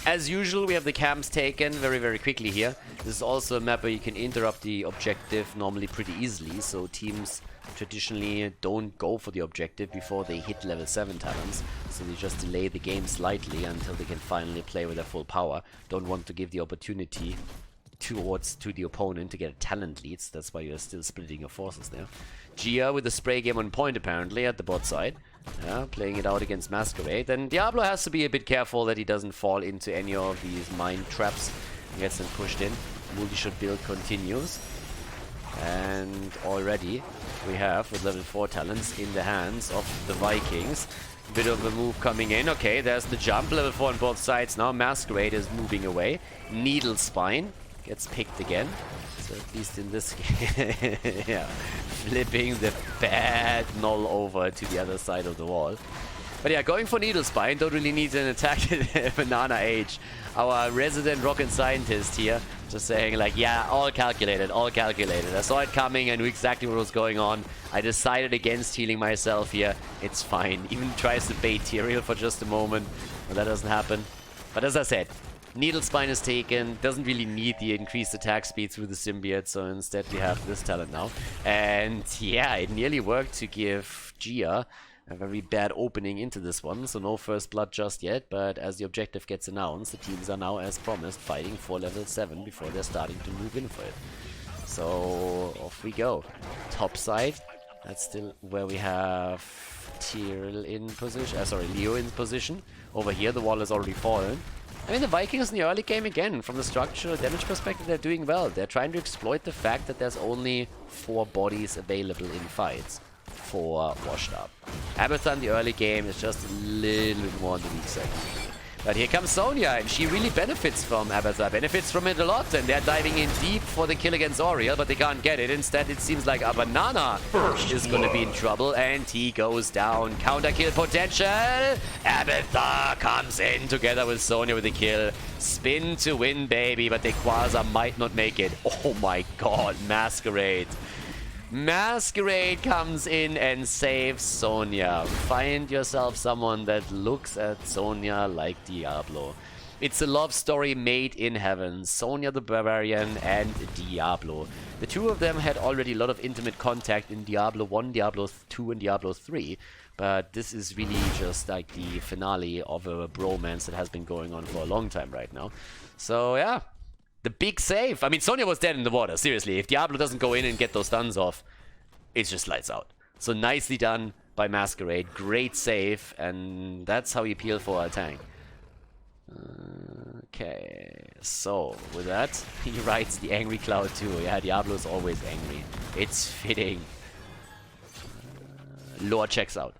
As usual, we have the camps taken very, very quickly here. This is also a map where you can interrupt the objective normally pretty easily, so teams traditionally don't go for the objective before they hit level 7 talents, so they just delay the game slightly until they can finally play with their full power. Don't want to give the opportunity to the opponent to get talent leads. That's why you're still splitting your forces there. Gia with the spray game on point apparently at the bot side. Yeah, playing it out against Masquerade. And Diablo has to be a bit careful that he doesn't fall into any of these mine traps. He gets them pushed in. Multi-shot build continues. And already we have, with level 4 talents in the hands of the Vikings, bit of a move coming in. Okay, there's the jump, level 4 on both sides now. Masquerade is moving away. Needle Spine gets picked again. So at least in this game, yeah, flipping the bad null over to the other side of the wall. But yeah, going for Needle Spine, don't really need an attack at Banana Age. Our resident rocket scientist here, just saying like, yeah, all calculated, all calculated. I saw it coming, I knew exactly what was going on. I decided against healing myself here. It's fine. Even tries to bait Tyrael for just a moment, but that doesn't happen. But as I said, Needle Spine is taken, doesn't really need the increased attack speed through the symbiote, so instead we have this talent now. And yeah, it nearly worked to give Gia a very bad opening into this one, so no first blood just yet, but as the objective gets announced, the teams are now, as promised, fighting for level 7 before they're starting to move in for it. So off we go. Top side, that's still where we have Tyrael in position, sorry, Leo in position. Over here the wall has already fallen. I mean, the Vikings in the early game, again, from the structural damage perspective, they're doing well. They're trying to exploit the fact that there's only 4 bodies available in fights. 4 washed up. Abathur in the early game is just a little bit more on the weak side. But here comes Sonya, and she really benefits from Abathur, benefits from it a lot, and they're diving in deep for the kill against Oriel, but they can't get it. Instead, it seems like a Banana is going to be in trouble, and he goes down. Counter kill potential. Abathur comes in together with Sonya with the kill. Spin to win, baby, but the Quasar might not make it. Oh my god, Masquerade. Masquerade comes in and saves Sonya. Find yourself someone that looks at Sonya like Diablo. It's a love story made in heaven. Sonya the Barbarian and Diablo. The two of them had already a lot of intimate contact in Diablo 1, Diablo 2 and Diablo 3. But this is really just like the finale of a bromance that has been going on for a long time right now. So yeah. The big save. I mean, Sonya was dead in the water, seriously. If Diablo doesn't go in and get those stuns off, it's just lights out. So nicely done by Masquerade. Great save, and that's how you peel for a tank. Okay, so with that, he writes the Angry Cloud too. Yeah, Diablo is always angry. It's fitting. Lore checks out.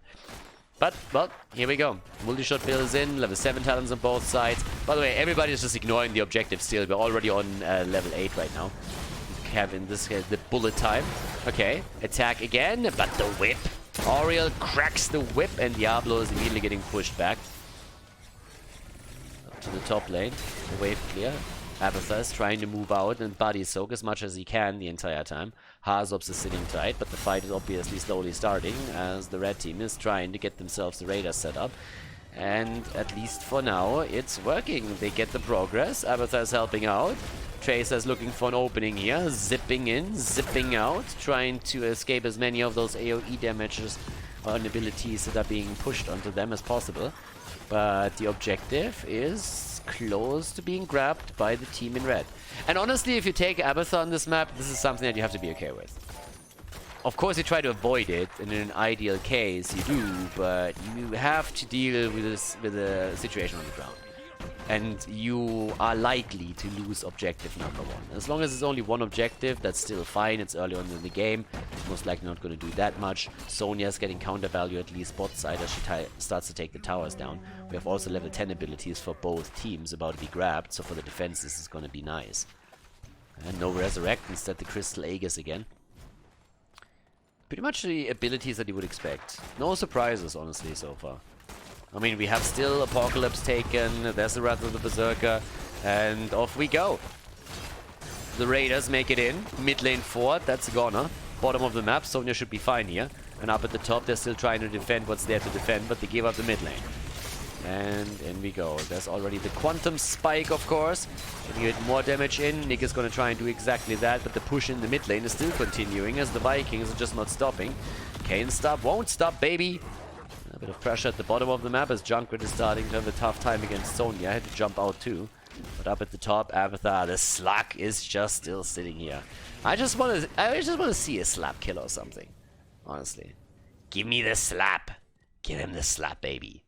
But, well, here we go. Multi-shot build is in, level 7 talents on both sides. By the way, everybody is just ignoring the objective still. We're already on level 8 right now. We have in this case the bullet time. Okay, attack again, but the whip. Oriel cracks the whip and Diablo is immediately getting pushed back. Up to the top lane. The wave clear. Abathur is trying to move out and body soak as much as he can the entire time. Hazops is sitting tight, but the fight is obviously slowly starting as the red team is trying to get themselves the radar set up. And at least for now, it's working. They get the progress. Abathur is helping out. Tracer's looking for an opening here. Zipping in, zipping out, trying to escape as many of those AoE damages or abilities that are being pushed onto them as possible. But the objective is close to being grabbed by the team in red. And honestly, if you take Abathur on this map, this is something that you have to be okay with. Of course, you try to avoid it, and in an ideal case, you do, but you have to deal with this, with a situation on the ground. And you are likely to lose objective number 1. As long as it's only one objective, that's still fine. It's early on in the game. It's most likely not going to do that much. Sonya's getting counter value at least bot side as she starts to take the towers down. We have also level 10 abilities for both teams about to be grabbed, so for the defense this is going to be nice. And no resurrect, instead the Crystal Aegis again. Pretty much the abilities that you would expect. No surprises, honestly, so far. I mean, we have still Apocalypse taken, there's the Wrath of the Berserker, and off we go. The Raiders make it in, mid lane forward, that's a goner. Bottom of the map, Sonya should be fine here. And up at the top, they're still trying to defend what's there to defend, but they give up the mid lane. And in we go. There's already the Quantum Spike, of course. If you get more damage in, Nick is going to try and do exactly that, but the push in the mid lane is still continuing as the Vikings are just not stopping. Can't stop, won't stop, baby! A bit of pressure at the bottom of the map as Junkrat is starting to have a tough time against Sonya. I had to jump out too. But up at the top, Abathur, the Slug is just still sitting here. I just want to see a slap kill or something. Honestly. Give me the slap. Give him the slap, baby.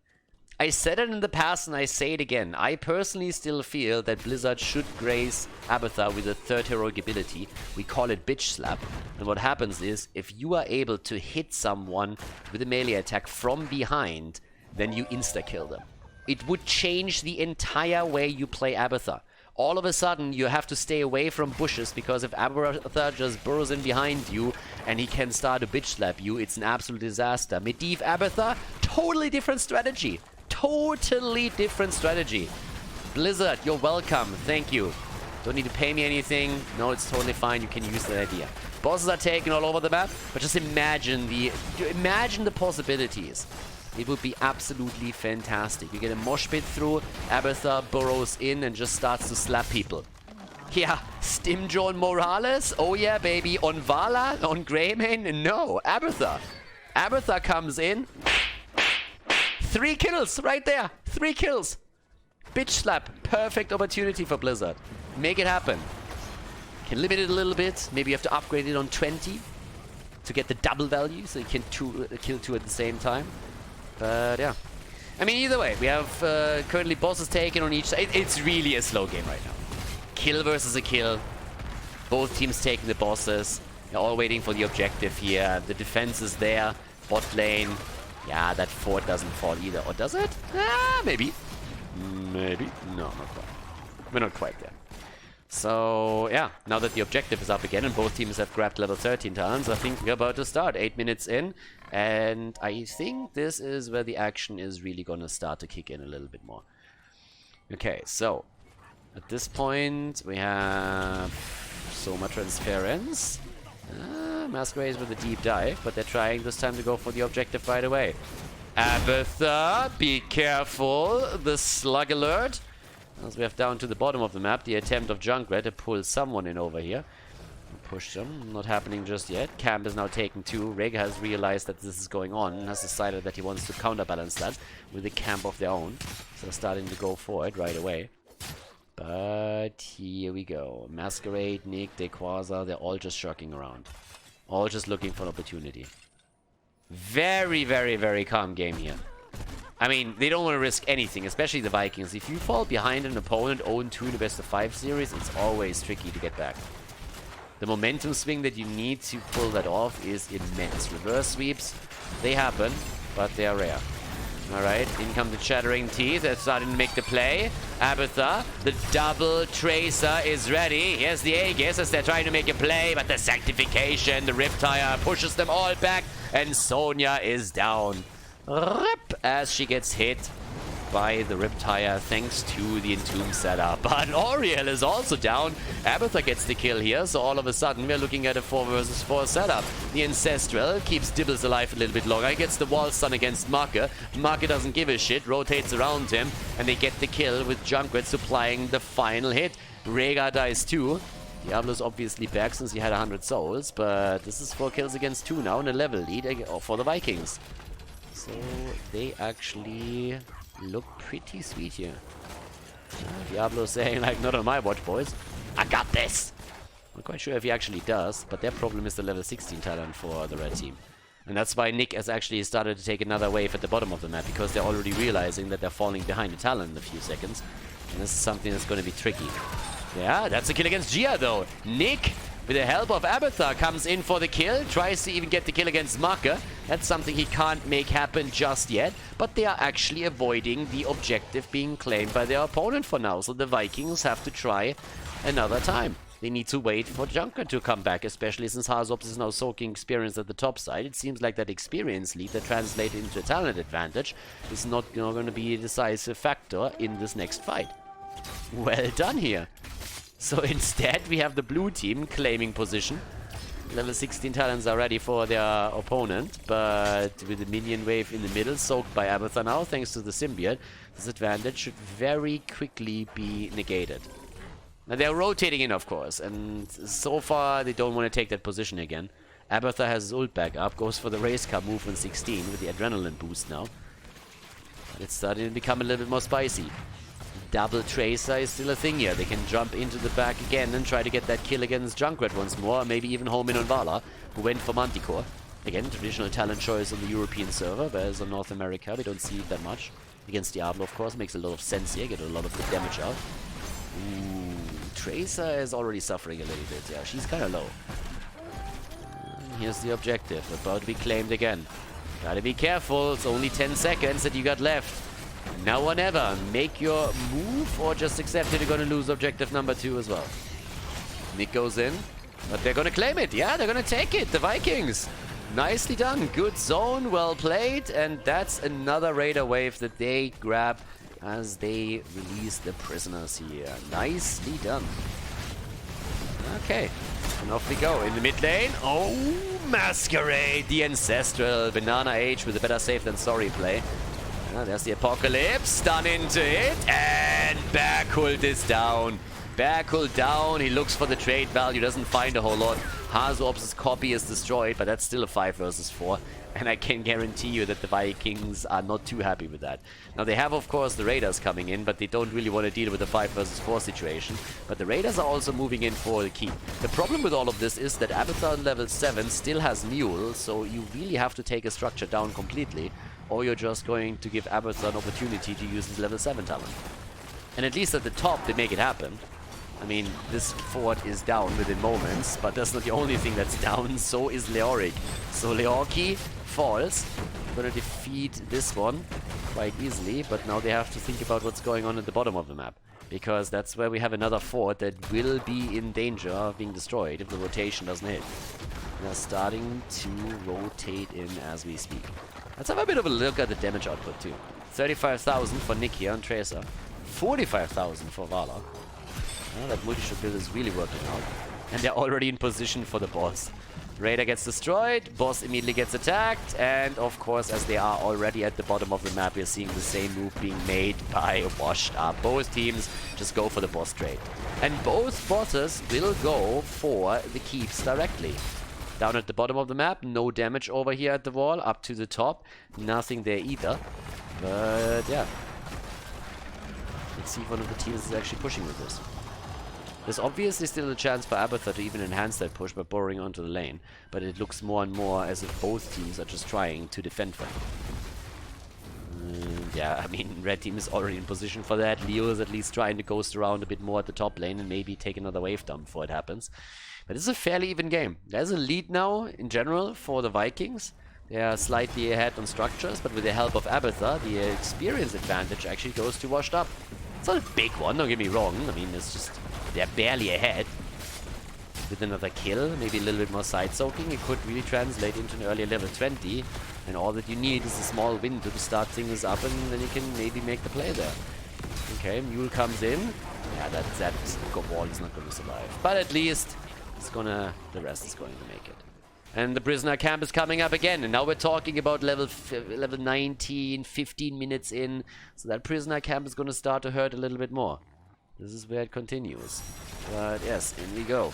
I said it in the past and I say it again. I personally still feel that Blizzard should grace Abathur with a third heroic ability. We call it Bitch Slap. And what happens is, if you are able to hit someone with a melee attack from behind, then you insta-kill them. It would change the entire way you play Abathur. All of a sudden, you have to stay away from bushes, because if Abathur just burrows in behind you and he can start a bitch slap you, it's an absolute disaster. Medivh Abathur, totally different strategy. Totally different strategy. Blizzard, you're welcome. Thank you. Don't need to pay me anything. No, it's totally fine. You can use that idea. Bosses are taken all over the map, but just imagine the possibilities. It would be absolutely fantastic. You get a mosh pit through, Abathur burrows in and just starts to slap people. Yeah, Stim John Morales? Oh yeah, baby. On Vala? On Greymane? No, Abathur. Abathur comes in. 3 kills right there. 3 kills. Bitch slap. Perfect opportunity for Blizzard. Make it happen. Can limit it a little bit. Maybe you have to upgrade it on 20 to get the double value, so you can kill 2 at the same time. But yeah. I mean, either way, we have currently bosses taken on each side. It's really a slow game right now. Kill versus a kill. Both teams taking the bosses. They're all waiting for the objective here. The defense is there. Bot lane. Yeah, that fort doesn't fall either. Or does it? Ah, maybe. Maybe. No, not quite. We're not quite there. So, yeah. Now that the objective is up again and both teams have grabbed level 13 talents, I think we're about to start. 8 minutes in. And I think this is where the action is really going to start to kick in a little bit more. Okay, so. At this point, we have Soma Transference. Masquerade with a deep dive, but they're trying this time to go for the objective right away. Abathur, be careful. The slug alert. As we have down to the bottom of the map, the attempt of Junkrat to pull someone in over here. Push them. Not happening just yet. Camp is now taken 2. Reg has realized that this is going on and has decided that he wants to counterbalance that with a camp of their own. So starting to go for it right away. But here we go. Masquerade, Nick, Dequaza, they're all just shrugging around. All just looking for an opportunity. Very, very, very calm game here. I mean, they don't want to risk anything, especially the Vikings. If you fall behind an opponent 0-2 in the best of 5 series, it's always tricky to get back. The momentum swing that you need to pull that off is immense. Reverse sweeps, they happen, but they are rare. Alright, in come the Chattering Teeth. They're starting to make the play. Abathur, the double tracer is ready. Here's the Aegis as they're trying to make a play, but the Sanctification, the Riptire pushes them all back, and Sonya is down. Rip, as she gets hit by the Riptire thanks to the Entomb setup. But Oriel is also down. Abathur gets the kill here, so all of a sudden we're looking at a 4 versus 4 setup. The Ancestral keeps Dibbles alive a little bit longer. He gets the wall stun against Marke. Marke doesn't give a shit, rotates around him, and they get the kill with Junkrat supplying the final hit. Rhaegar dies too. Diablo's obviously back since he had 100 souls, but this is 4 kills against 2 now and a level lead for the Vikings. So they actually look pretty sweet here. Diablo saying like, not on my watch, boys. I got this. Not quite sure if he actually does, but their problem is the level 16 talent for the red team. And that's why Nick has actually started to take another wave at the bottom of the map, because they're already realizing that they're falling behind the talent in a few seconds. And this is something that's going to be tricky. Yeah, that's a kill against Gia though. Nick, with the help of Abathur, comes in for the kill, tries to even get the kill against Marke. That's something he can't make happen just yet, but they are actually avoiding the objective being claimed by their opponent for now, so the Vikings have to try another time. They need to wait for Junker to come back, especially since Hazops is now soaking experience at the top side. It seems like that experience lead that translated into a talent advantage is not going to be a decisive factor in this next fight. Well done here. So instead, we have the blue team claiming position. Level 16 talents are ready for their opponent, but with the minion wave in the middle, soaked by Abathur now, thanks to the symbiote, this advantage should very quickly be negated. Now they're rotating in, of course, and so far they don't want to take that position again. Abathur has his ult back up, goes for the race car move on 16 with the adrenaline boost now. But it's starting to become a little bit more spicy. Double Tracer is still a thing here. They can jump into the back again and try to get that kill against Junkrat once more, or maybe even home in on Vala, who went for Manticore. Again, traditional talent choice on the European server, whereas on North America we don't see it that much. against Diablo, of course. Makes a lot of sense here. Get a lot of good damage out. Ooh, Tracer is already suffering a little bit. Yeah, she's kind of low. Here's the objective. About to be claimed again. Gotta be careful. It's only 10 seconds that you got left. Now or never. Make your move or just accept it. You're gonna lose objective number 2 as well. Nick goes in. But they're gonna claim it. Yeah, they're gonna take it. The Vikings. Nicely done. Good zone. Well played. And that's another Raider wave that they grab as they release the prisoners here. Nicely done. Okay. And off we go. In the mid lane. Oh, Masquerade. The Ancestral. Banana Age with a better safe than sorry play. There's the Apocalypse. Stun into it. And Berkult is down. Berkult down. He looks for the trade value. Doesn't find a whole lot. Hazorb's copy is destroyed, but that's still a 5 versus 4. And I can guarantee you that the Vikings are not too happy with that. Now they have, of course, the Raiders coming in, but they don't really want to deal with the 5 versus 4 situation. But the Raiders are also moving in for the key. The problem with all of this is that Abathur on level 7 still has Mule, so you really have to take a structure down completely, or you're just going to give Abathur an opportunity to use his level 7 talent. And at least at the top, they make it happen. I mean, this fort is down within moments, but that's not the only thing that's down. So is Leoric. So Leorki falls. Gonna defeat this one quite easily, but now they have to think about what's going on at the bottom of the map. Because that's where we have another fort that will be in danger of being destroyed if the rotation doesn't hit. They're starting to rotate in as we speak. Let's have a bit of a look at the damage output too. 35,000 for Nick here on Tracer. 45,000 for Vala. Well, that multi-shot build is really working out. And they're already in position for the boss. Raider gets destroyed, boss immediately gets attacked, and of course, as they are already at the bottom of the map, we're seeing the same move being made by Washed Up. Both teams just go for the boss trade. And both bosses will go for the keeps directly. Down at the bottom of the map, no damage over here at the wall. Up to the top, nothing there either. But yeah. Let's see if one of the teams is actually pushing with this. There's obviously still a chance for Abathur to even enhance that push by borrowing onto the lane, but it looks more and more as if both teams are just trying to defend for him. Yeah, I mean, red team is already in position for that. Leo is at least trying to ghost around a bit more at the top lane and maybe take another wave dump before it happens. But it's a fairly even game. There's a lead now, in general, for the Vikings. They are slightly ahead on structures, but with the help of Abathur, the experience advantage actually goes to Washed Up. It's not a big one, don't get me wrong. I mean, it's just... they're barely ahead. With another kill, maybe a little bit more side soaking, it could really translate into an earlier level 20. And all that you need is a small window to start things up, and then you can maybe make the play there. Okay, Mule comes in. Yeah, that wall is not going to survive. But at least it's gonna, the rest is going to make it. And the prisoner camp is coming up again. And now we're talking about level 19, 15 minutes in. So that prisoner camp is going to start to hurt a little bit more. This is where it continues. But yes, in we go.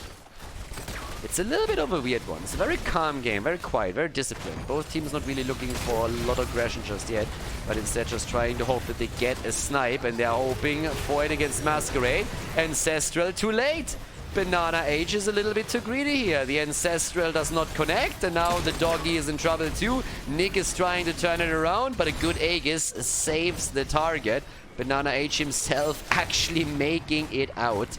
It's a little bit of a weird one. It's a very calm game, very quiet, very disciplined. Both teams not really looking for a lot of aggression just yet, but instead just trying to hope that they get a snipe, and they're hoping for it against Masquerade. Ancestral too late. Banana Age is a little bit too greedy here. The Ancestral does not connect, and now the doggy is in trouble too. Nick is trying to turn it around, but a good Aegis saves the target. Banana Age himself actually making it out.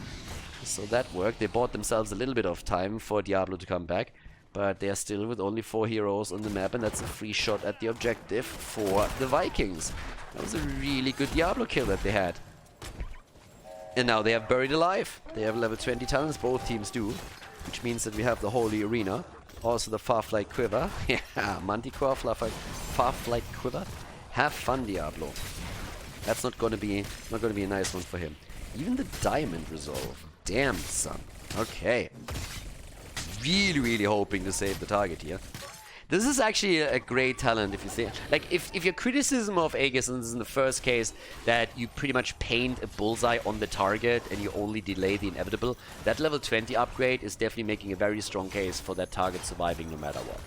So that worked. They bought themselves a little bit of time for Diablo to come back. But they're still with only 4 heroes on the map, and that's a free shot at the objective for the Vikings. That was a really good Diablo kill that they had. And now they have Buried Alive. They have level 20 talents, both teams do. Which means that we have the Holy Arena. Also the Farflight Quiver. Yeah, Manticore, Farflight Quiver. Have fun, Diablo. That's not gonna be a nice one for him. Even the Diamond Resolve. Damn, son. Okay. Really hoping to save the target here. This is actually a great talent if you think. Like, if your criticism of Aegis is in the first case that you pretty much paint a bullseye on the target and you only delay the inevitable, that level 20 upgrade is definitely making a very strong case for that target surviving no matter what.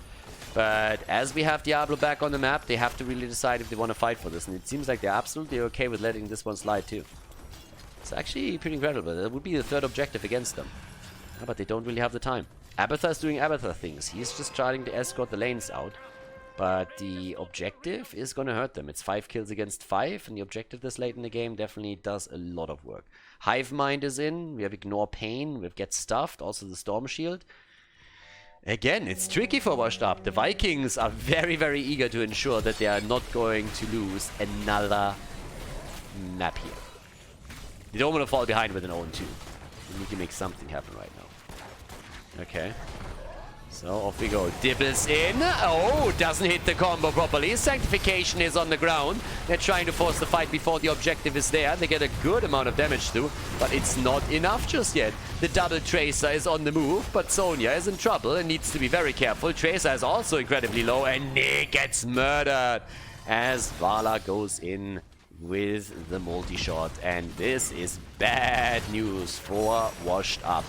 But as we have Diablo back on the map, they have to really decide if they want to fight for this. And it seems like they're absolutely okay with letting this one slide too. It's actually pretty incredible. That would be the third objective against them. Yeah, but they don't really have the time. Abathur is doing Abathur things. He's just trying to escort the lanes out. But the objective is going to hurt them. It's 5 kills against 5, and the objective this late in the game definitely does a lot of work. Hive Mind is in, we have Ignore Pain, we have Get Stuffed, also the Storm Shield. Again, it's tricky for Washed Up. The Vikings are very, very eager to ensure that they are not going to lose another map here. They don't want to fall behind with an 0-2. We need to make something happen right now. Okay. So off we go. Dibbles in. Oh, doesn't hit the combo properly. Sanctification is on the ground. They're trying to force the fight before the objective is there. They get a good amount of damage too, but it's not enough just yet. The double Tracer is on the move, but Sonya is in trouble and needs to be very careful. Tracer is also incredibly low, and Nick gets murdered as Vala goes in with the multi-shot. And this is bad news for Washed Up.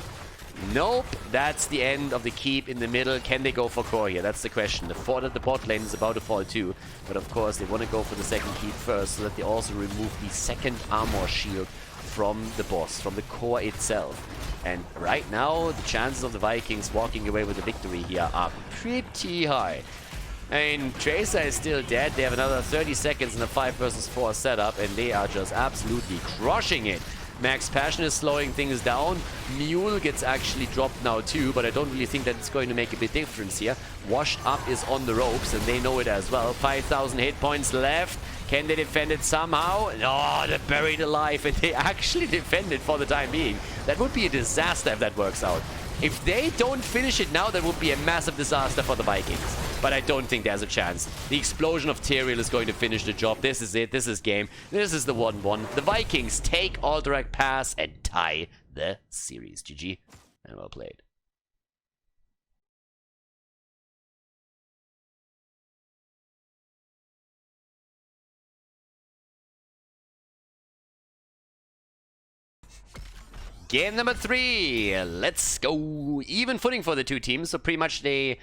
Nope, that's the end of the keep in the middle. Can they go for core here? That's the question. The fort at the bot lane is about to fall too. But of course, they want to go for the second keep first so that they also remove the second armor shield from the boss, from the core itself. And right now, the chances of the Vikings walking away with the victory here are pretty high. I mean, Tracer is still dead. They have another 30 seconds in a 5 versus 4 setup, and they are just absolutely crushing it. Max Passion is slowing things down. Mule gets actually dropped now too, but I don't really think that it's going to make a big difference here. Washed Up is on the ropes, and they know it as well. 5,000 hit points left. Can they defend it somehow? No, they're buried alive, and they actually defend it for the time being. That would be a disaster if that works out. If they don't finish it now, that would be a massive disaster for the Vikings. But I don't think there's a chance. The explosion of Tyrael is going to finish the job. This is it. This is game. This is the 1-1. The Vikings take Alderac Pass and tie the series. GG. And well played. Game number 3. Let's go. Even footing for the two teams. So pretty much they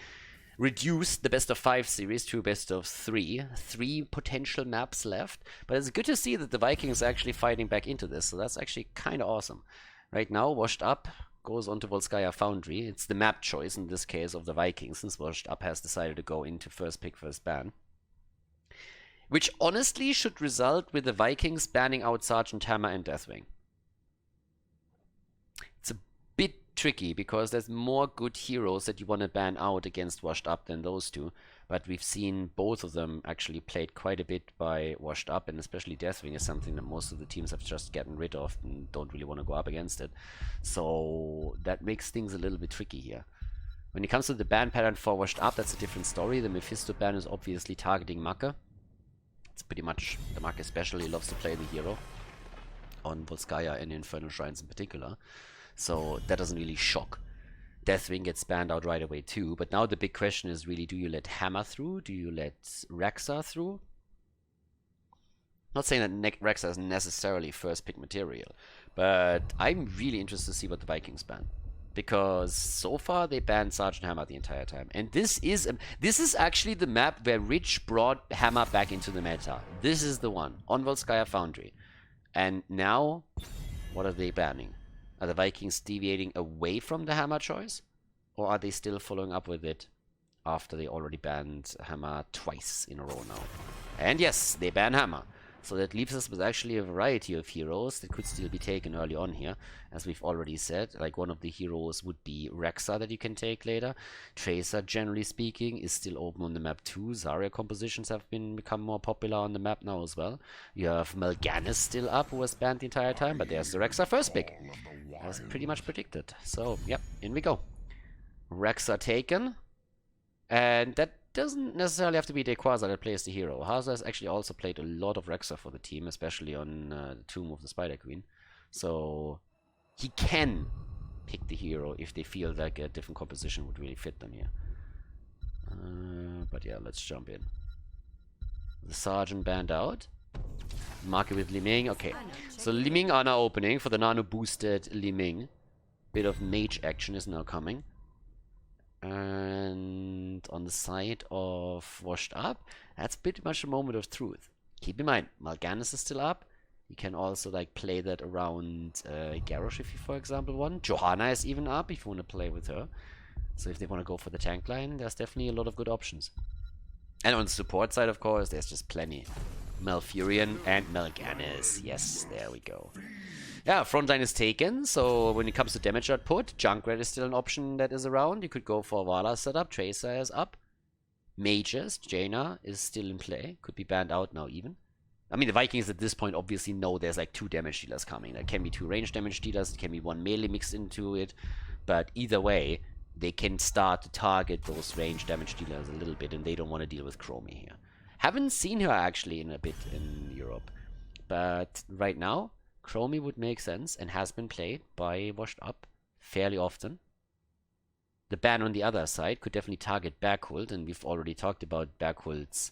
reduced the best of 5 series to a best of 3. 3 potential maps left. But it's good to see that the Vikings are actually fighting back into this. So that's actually kind of awesome. Right now, Washed Up goes on to Volskaya Foundry. It's the map choice in this case of the Vikings, since Washed Up has decided to go into first pick, first ban. Which honestly should result with the Vikings banning out Sergeant Hammer and Deathwing. It's a bit tricky because there's more good heroes that you want to ban out against Washed Up than those two, but we've seen both of them actually played quite a bit by Washed Up, and especially Deathwing is something that most of the teams have just gotten rid of and don't really want to go up against it. So that makes things a little bit tricky here. When it comes to the ban pattern for Washed Up, that's a different story. The Mephisto ban is obviously targeting Maka. It's pretty much, the Maka especially loves to play the hero on Volskaya and Infernal Shrines in particular. So that doesn't really shock. Deathwing gets banned out right away too. But now the big question is really, do you let Hammer through? Do you let Rexxar through? Not saying that Rexxar is necessarily first pick material, but I'm really interested to see what the Vikings ban. Because so far they banned Sergeant Hammer the entire time. And this is actually the map where Rich brought Hammer back into the meta. This is the one, on Volskaya Foundry. And now, what are they banning? Are the Vikings deviating away from the Hammer choice? Or are they still following up with it after they already banned Hammer twice in a row now? And yes, they ban Hammer. So that leaves us with actually a variety of heroes that could still be taken early on here. As we've already said, like one of the heroes would be Rexxar that you can take later. Tracer, generally speaking, is still open on the map too. Zarya compositions have become more popular on the map now as well. You have Mal'Ganis still up, who was banned the entire time, but there's the Rexxar first pick. As pretty much predicted. So, yep, in we go. Rexxar taken. And that doesn't necessarily have to be Dequaza that plays the hero. Haza has actually also played a lot of Rexxar for the team, especially on the Tomb of the Spider Queen. So he can pick the hero if they feel like a different composition would really fit them here. But yeah, let's jump in. The Sergeant banned out. Market with Li Ming. Okay, so Li Ming are now opening for the nano boosted Li Ming. Bit of mage action is now coming. And on the side of Washed Up, that's pretty much a moment of truth. Keep in mind, Mal'Ganis is still up. You can also like play that around Garrosh if you, for example, want. Johanna is even up if you want to play with her. So if they want to go for the tank line, there's definitely a lot of good options. And on the support side, of course, there's just plenty. Malfurion and Mal'Ganis. Yes, there we go. Yeah, frontline is taken, so when it comes to damage output, Junkrat is still an option that is around. You could go for a Vala setup, Tracer is up. Mages, Jaina is still in play, could be banned out now even. I mean, the Vikings at this point obviously know there's like 2 damage dealers coming. There can be 2 range damage dealers, it can be 1 melee mixed into it, but either way, they can start to target those range damage dealers a little bit, and they don't want to deal with Chromie here. Haven't seen her actually in a bit in Europe, but right now, Chromie would make sense and has been played by Washed Up fairly often. The ban on the other side could definitely target Berghult, and we've already talked about Berghult's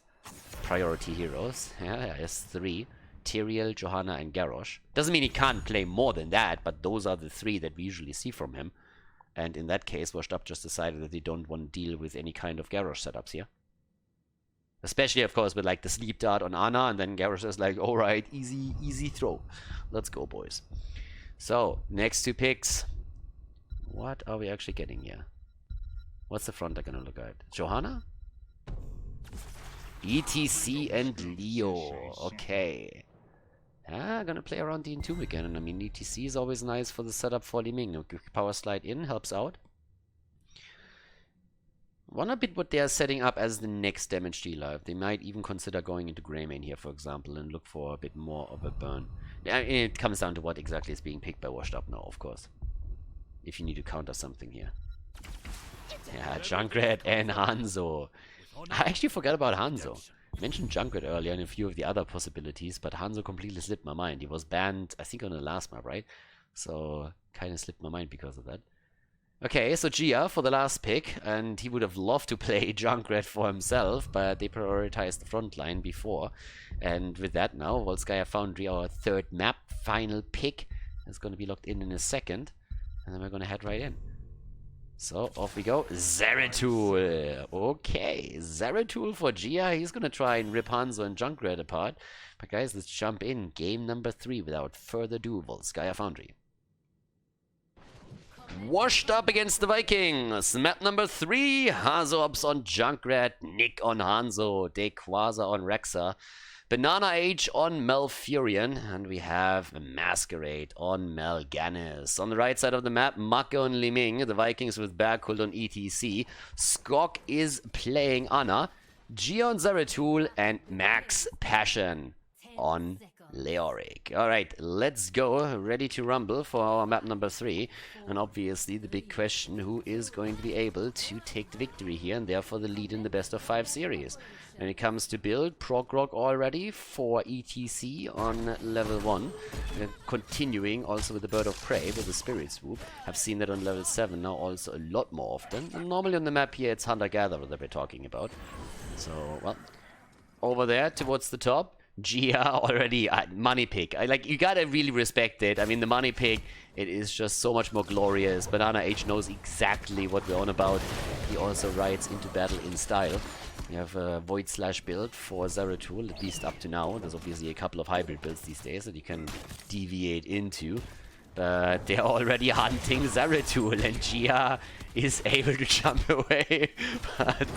priority heroes. Yeah, he has 3. Tyrael, Johanna, and Garrosh. Doesn't mean he can't play more than that, but those are the 3 that we usually see from him. And in that case, Washed Up just decided that they don't want to deal with any kind of Garrosh setups here. Especially, of course, with like the sleep dart on Ana, and then Garrosh is like, alright, easy throw. Let's go, boys. So, next 2 picks. What are we actually getting here? What's the front gonna look at? Johanna? ETC and Leo. Okay. Yeah, gonna play around the Entomb again. And I mean, ETC is always nice for the setup for Li Ming. Power slide in helps out. Wonder a bit what they are setting up as the next damage dealer. If they might even consider going into Greymane here, for example, and look for a bit more of a burn. It comes down to what exactly is being picked by Washed Up now, of course. If you need to counter something here. Yeah, Junkrat and Hanzo. I actually forgot about Hanzo. I mentioned Junkrat earlier and a few of the other possibilities, but Hanzo completely slipped my mind. He was banned, I think, on the last map, right? So, kind of slipped my mind because of that. Okay, so Gia for the last pick, and he would have loved to play Junkrat for himself, but they prioritized the front line before. And with that now, Volskaya Foundry, our 3rd map, final pick, is going to be locked in a second. And then we're going to head right in. So, off we go. Zeratul. Okay, Zeratul for Gia. He's going to try and rip Hanzo and Junkrat apart. But guys, let's jump in. Game number 3 without further ado. Volskaya Foundry. Washed Up against the Vikings. Map number 3. Hazops on Junkrat. Nick on Hanzo. Dequaza on Rexa. Banana Age on Malfurion. And we have Masquerade on Mal'Ganis. On the right side of the map, Mako and Li Ming. The Vikings with Berghult on ETC. Skok is playing Ana. Gia on Zeratul. And Max Passion on Leoric. Alright, let's go. Ready to rumble for our map number 3. And obviously the big question, who is going to be able to take the victory here and therefore the lead in the best of 5 series. When it comes to build, Prog already for ETC on level 1. Continuing also with the Bird of Prey with the Spirit Swoop. Have seen that on level 7 now also a lot more often. And normally on the map here it's Hunter-Gatherer that we're talking about. So, well, over there towards the top. Gia already money pick. You gotta really respect it. I mean, the money pick, it is just so much more glorious. Banana H knows exactly what we're on about. He also rides into battle in style. We have a Void Slash build for Zeratul, at least up to now. There's obviously a couple of hybrid builds these days that you can deviate into. But they're already hunting Zeratul, and Gia is able to jump away. But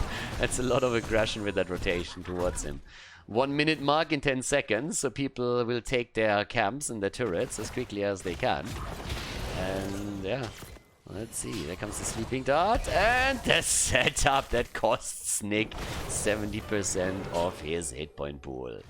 that's a lot of aggression with that rotation towards him. 1 minute mark in 10 seconds, so people will take their camps and their turrets as quickly as they can. And yeah, let's see, there comes the Sleeping Dart, and the setup that costs Nick 70% of his hit point pool.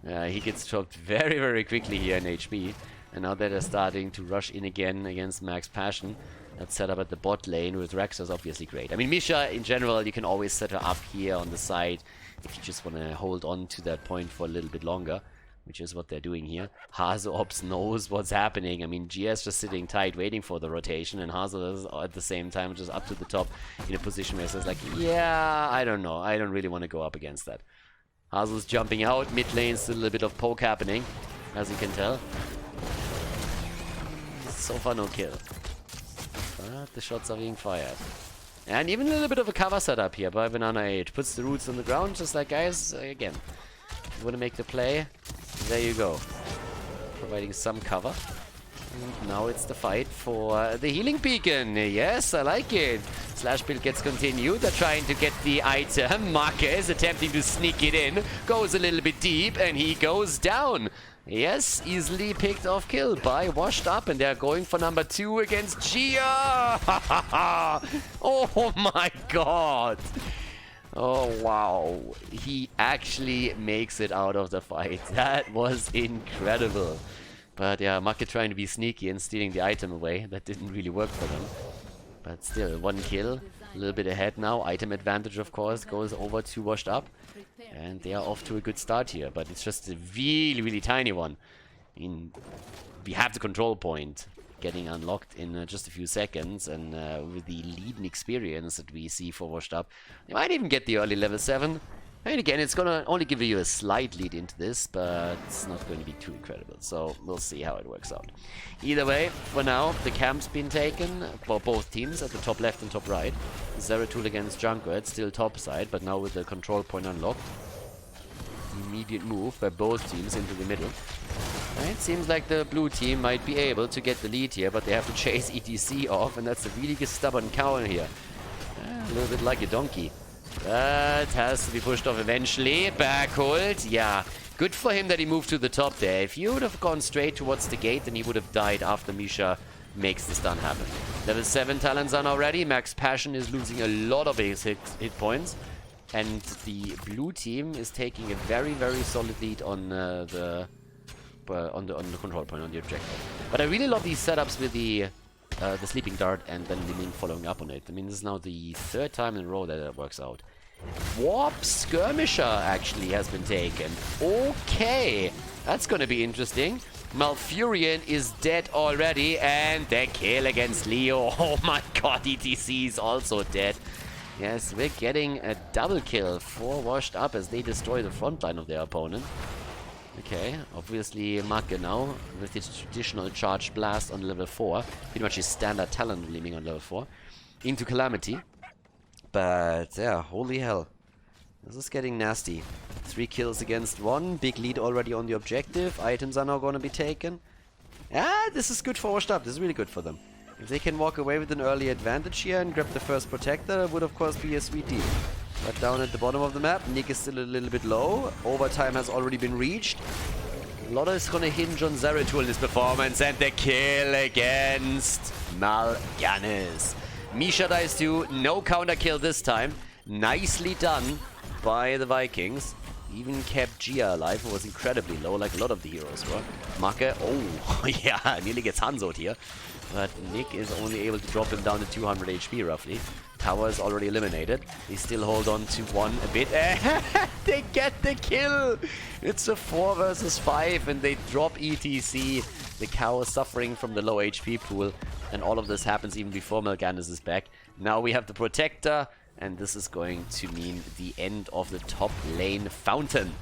He gets dropped very, very quickly here in HP, and now that they're starting to rush in again against Max Passion. That setup at the bot lane with Rex is obviously great. I mean, Misha, in general, you can always set her up here on the side if you just want to hold on to that point for a little bit longer, which is what they're doing here. Hazops knows what's happening. I mean, Gia's just sitting tight waiting for the rotation, and Hazo is at the same time just up to the top in a position where he says like, yeah, I don't know. I don't really want to go up against that. Hazo's jumping out. Mid lane, still a little bit of poke happening, as you can tell. So far, no kill. But the shots are being fired. And even a little bit of a cover setup here by Banana 8. Puts the roots on the ground, just like, guys, again, you want to make the play, there you go. Providing some cover. And now it's the fight for the healing beacon. Yes, I like it. Slash build gets continued. They're trying to get the item. Marquez attempting to sneak it in. Goes a little bit deep and he goes down. Yes, easily picked off kill by Washed Up, and they're going for number 2 against Gia. Oh my god. Oh wow. He actually makes it out of the fight. That was incredible. But yeah, Market trying to be sneaky and stealing the item away. That didn't really work for them. But still, 1 kill. A little bit ahead now. Item advantage, of course, goes over to Washed Up. And they are off to a good start here. But it's just a really, really tiny one. I mean, we have the control point getting unlocked in just a few seconds. And with the leading experience that we see for Washed Up, they might even get the early level 7. And again, it's gonna only give you a slight lead into this, but it's not going to be too incredible. So we'll see how it works out. Either way, for now, the camp's been taken for both teams at the top left and top right. Zeratul against Junker, still top side, but now with the control point unlocked. Immediate move by both teams into the middle. It seems like the blue team might be able to get the lead here, but they have to chase ETC off, and that's a really stubborn cow here. A little bit like a donkey. That has to be pushed off eventually. Back hold. Yeah. Good for him that he moved to the top there. If he would have gone straight towards the gate, then he would have died after Misha makes the stun happen. Level 7 Talonsan already. Max Passion is losing a lot of his hit points. And the blue team is taking a very, very solid lead on the control point, on the objective. But I really love these setups with the sleeping dart and then Liming following up on it. I mean, this is now the 3rd time in a row that it works out. Warp Skirmisher actually has been taken. Okay, that's gonna be interesting. Malfurion is dead already, and the kill against Leo. Oh my god, ETC is also dead. Yes, we're getting a double kill for Washed Up as they destroy the front line of their opponent. Okay, obviously Marke now with his traditional charged blast on level 4. Pretty much his standard talent Liming on level 4. Into Calamity. But yeah, holy hell. This is getting nasty. 3 kills against 1. Big lead already on the objective. Items are now going to be taken. Ah, this is good for Washed Up. This is really good for them. If they can walk away with an early advantage here and grab the first protector, it would of course be a sweet deal. But down at the bottom of the map, Nick is still a little bit low. Overtime has already been reached. A lot is going to hinge on Zeratul in this performance. And the kill against Mal'Ganis. Misha dies too. No counter kill this time. Nicely done by the Vikings. Even kept Gia alive, who was incredibly low, like a lot of the heroes were. Marke, oh, yeah, nearly gets Hanzo'd here. But Nick is only able to drop him down to 200 HP roughly. Tower is already eliminated. They still hold on to 1 a bit. They get the kill! It's a 4 versus 5 and they drop ETC. The cow is suffering from the low HP pool. And all of this happens even before Mal'Ganis is back. Now we have the Protector. And this is going to mean the end of the top lane fountain.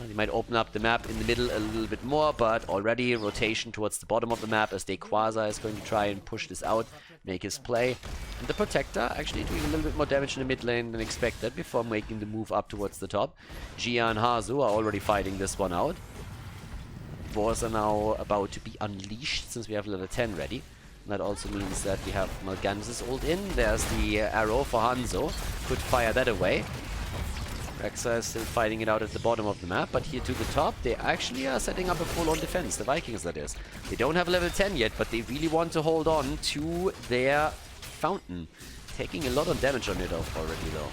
They might open up the map in the middle a little bit more, but already rotation towards the bottom of the map as Quasar is going to try and push this out, make his play. And the Protector actually doing a little bit more damage in the mid lane than expected before making the move up towards the top. Gia and Hazu are already fighting this one out. Wars are now about to be unleashed since we have level 10 ready. That also means that we have Mal'Ganis' ult in. There's the arrow for Hanzo. Could fire that away. Rexa is still fighting it out at the bottom of the map, but here to the top, they actually are setting up a full-on defense, the Vikings that is. They don't have level 10 yet, but they really want to hold on to their fountain. Taking a lot of damage on it already though.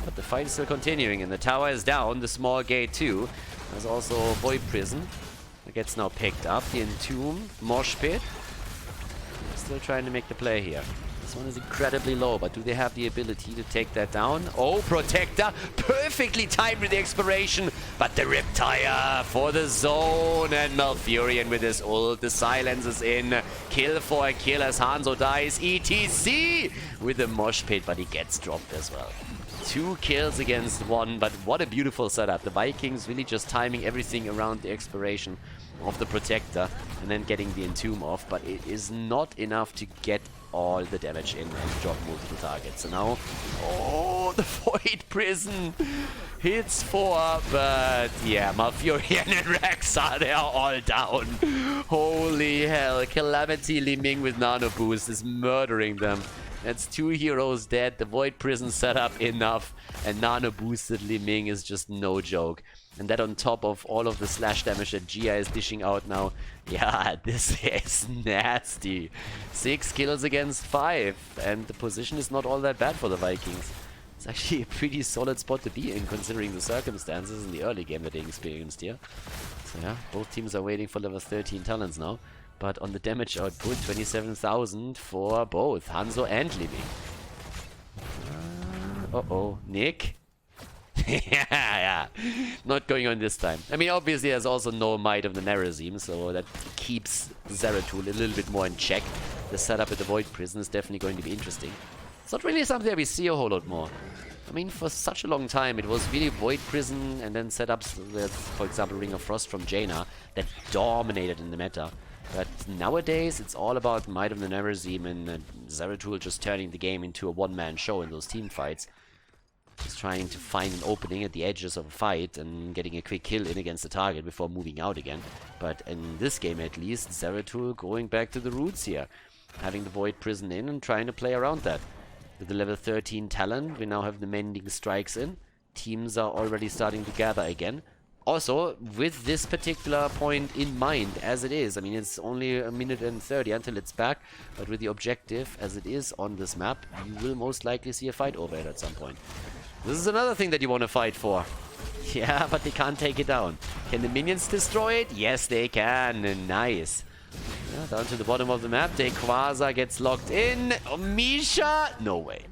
But the fight is still continuing, and the tower is down, the small gate too. There's also Void Prison. That gets now picked up. The Entomb, Mosh Pit. Still trying to make the play here. This one is incredibly low, but do they have the ability to take that down? Oh, Protector! Perfectly timed with the expiration, but the Riptire for the zone, and Malfurion with his ult. The silence is in. Kill for a kill as Hanzo dies. ETC with the Mosh Pit, but he gets dropped as well. 2 kills against 1, but what a beautiful setup. The Vikings really just timing everything around the expiration of the Protector and then getting the Entomb off, but it is not enough to get all the damage in and drop multiple targets. So now, oh, the Void Prison hits 4, but yeah, Malfurion and Rexa, they are all down. Holy hell, Calamity Li Ming with Nano Boost is murdering them. That's 2 heroes dead, the Void Prison set up enough, and Nano Boosted Li Ming is just no joke. And that on top of all of the slash damage that Gia is dishing out now. Yeah, this is nasty. 6 kills against 5, and the position is not all that bad for the Vikings. It's actually a pretty solid spot to be in, considering the circumstances in the early game that they experienced here. So yeah, both teams are waiting for level 13 talents now. But on the damage output, 27,000 for both Hanzo and Li Ming. Uh-oh, Nick? yeah, not going on this time. I mean, obviously there's also no Might of the Nerazim, so that keeps Zeratul a little bit more in check. The setup at the Void Prison is definitely going to be interesting. It's not really something that we see a whole lot more. I mean, for such a long time, it was really Void Prison and then setups with, for example, Ring of Frost from Jaina that dominated in the meta. But nowadays, it's all about Might of the Nerazim and Zeratul just turning the game into a one-man show in those team fights. Just trying to find an opening at the edges of a fight and getting a quick kill in against the target before moving out again. But in this game at least, Zeratul going back to the roots here. Having the Void Prison in and trying to play around that. With the level 13 talent, we now have the Mending Strikes in. Teams are already starting to gather again. Also, with this particular point in mind, as it is, I mean, it's only a minute and 30 until it's back, but with the objective as it is on this map, you will most likely see a fight over it at some point. This is another thing that you want to fight for. Yeah, but they can't take it down. Can the minions destroy it? Yes, they can. Nice. Yeah, down to the bottom of the map, Dequaza gets locked in. Oh, Misha? No way.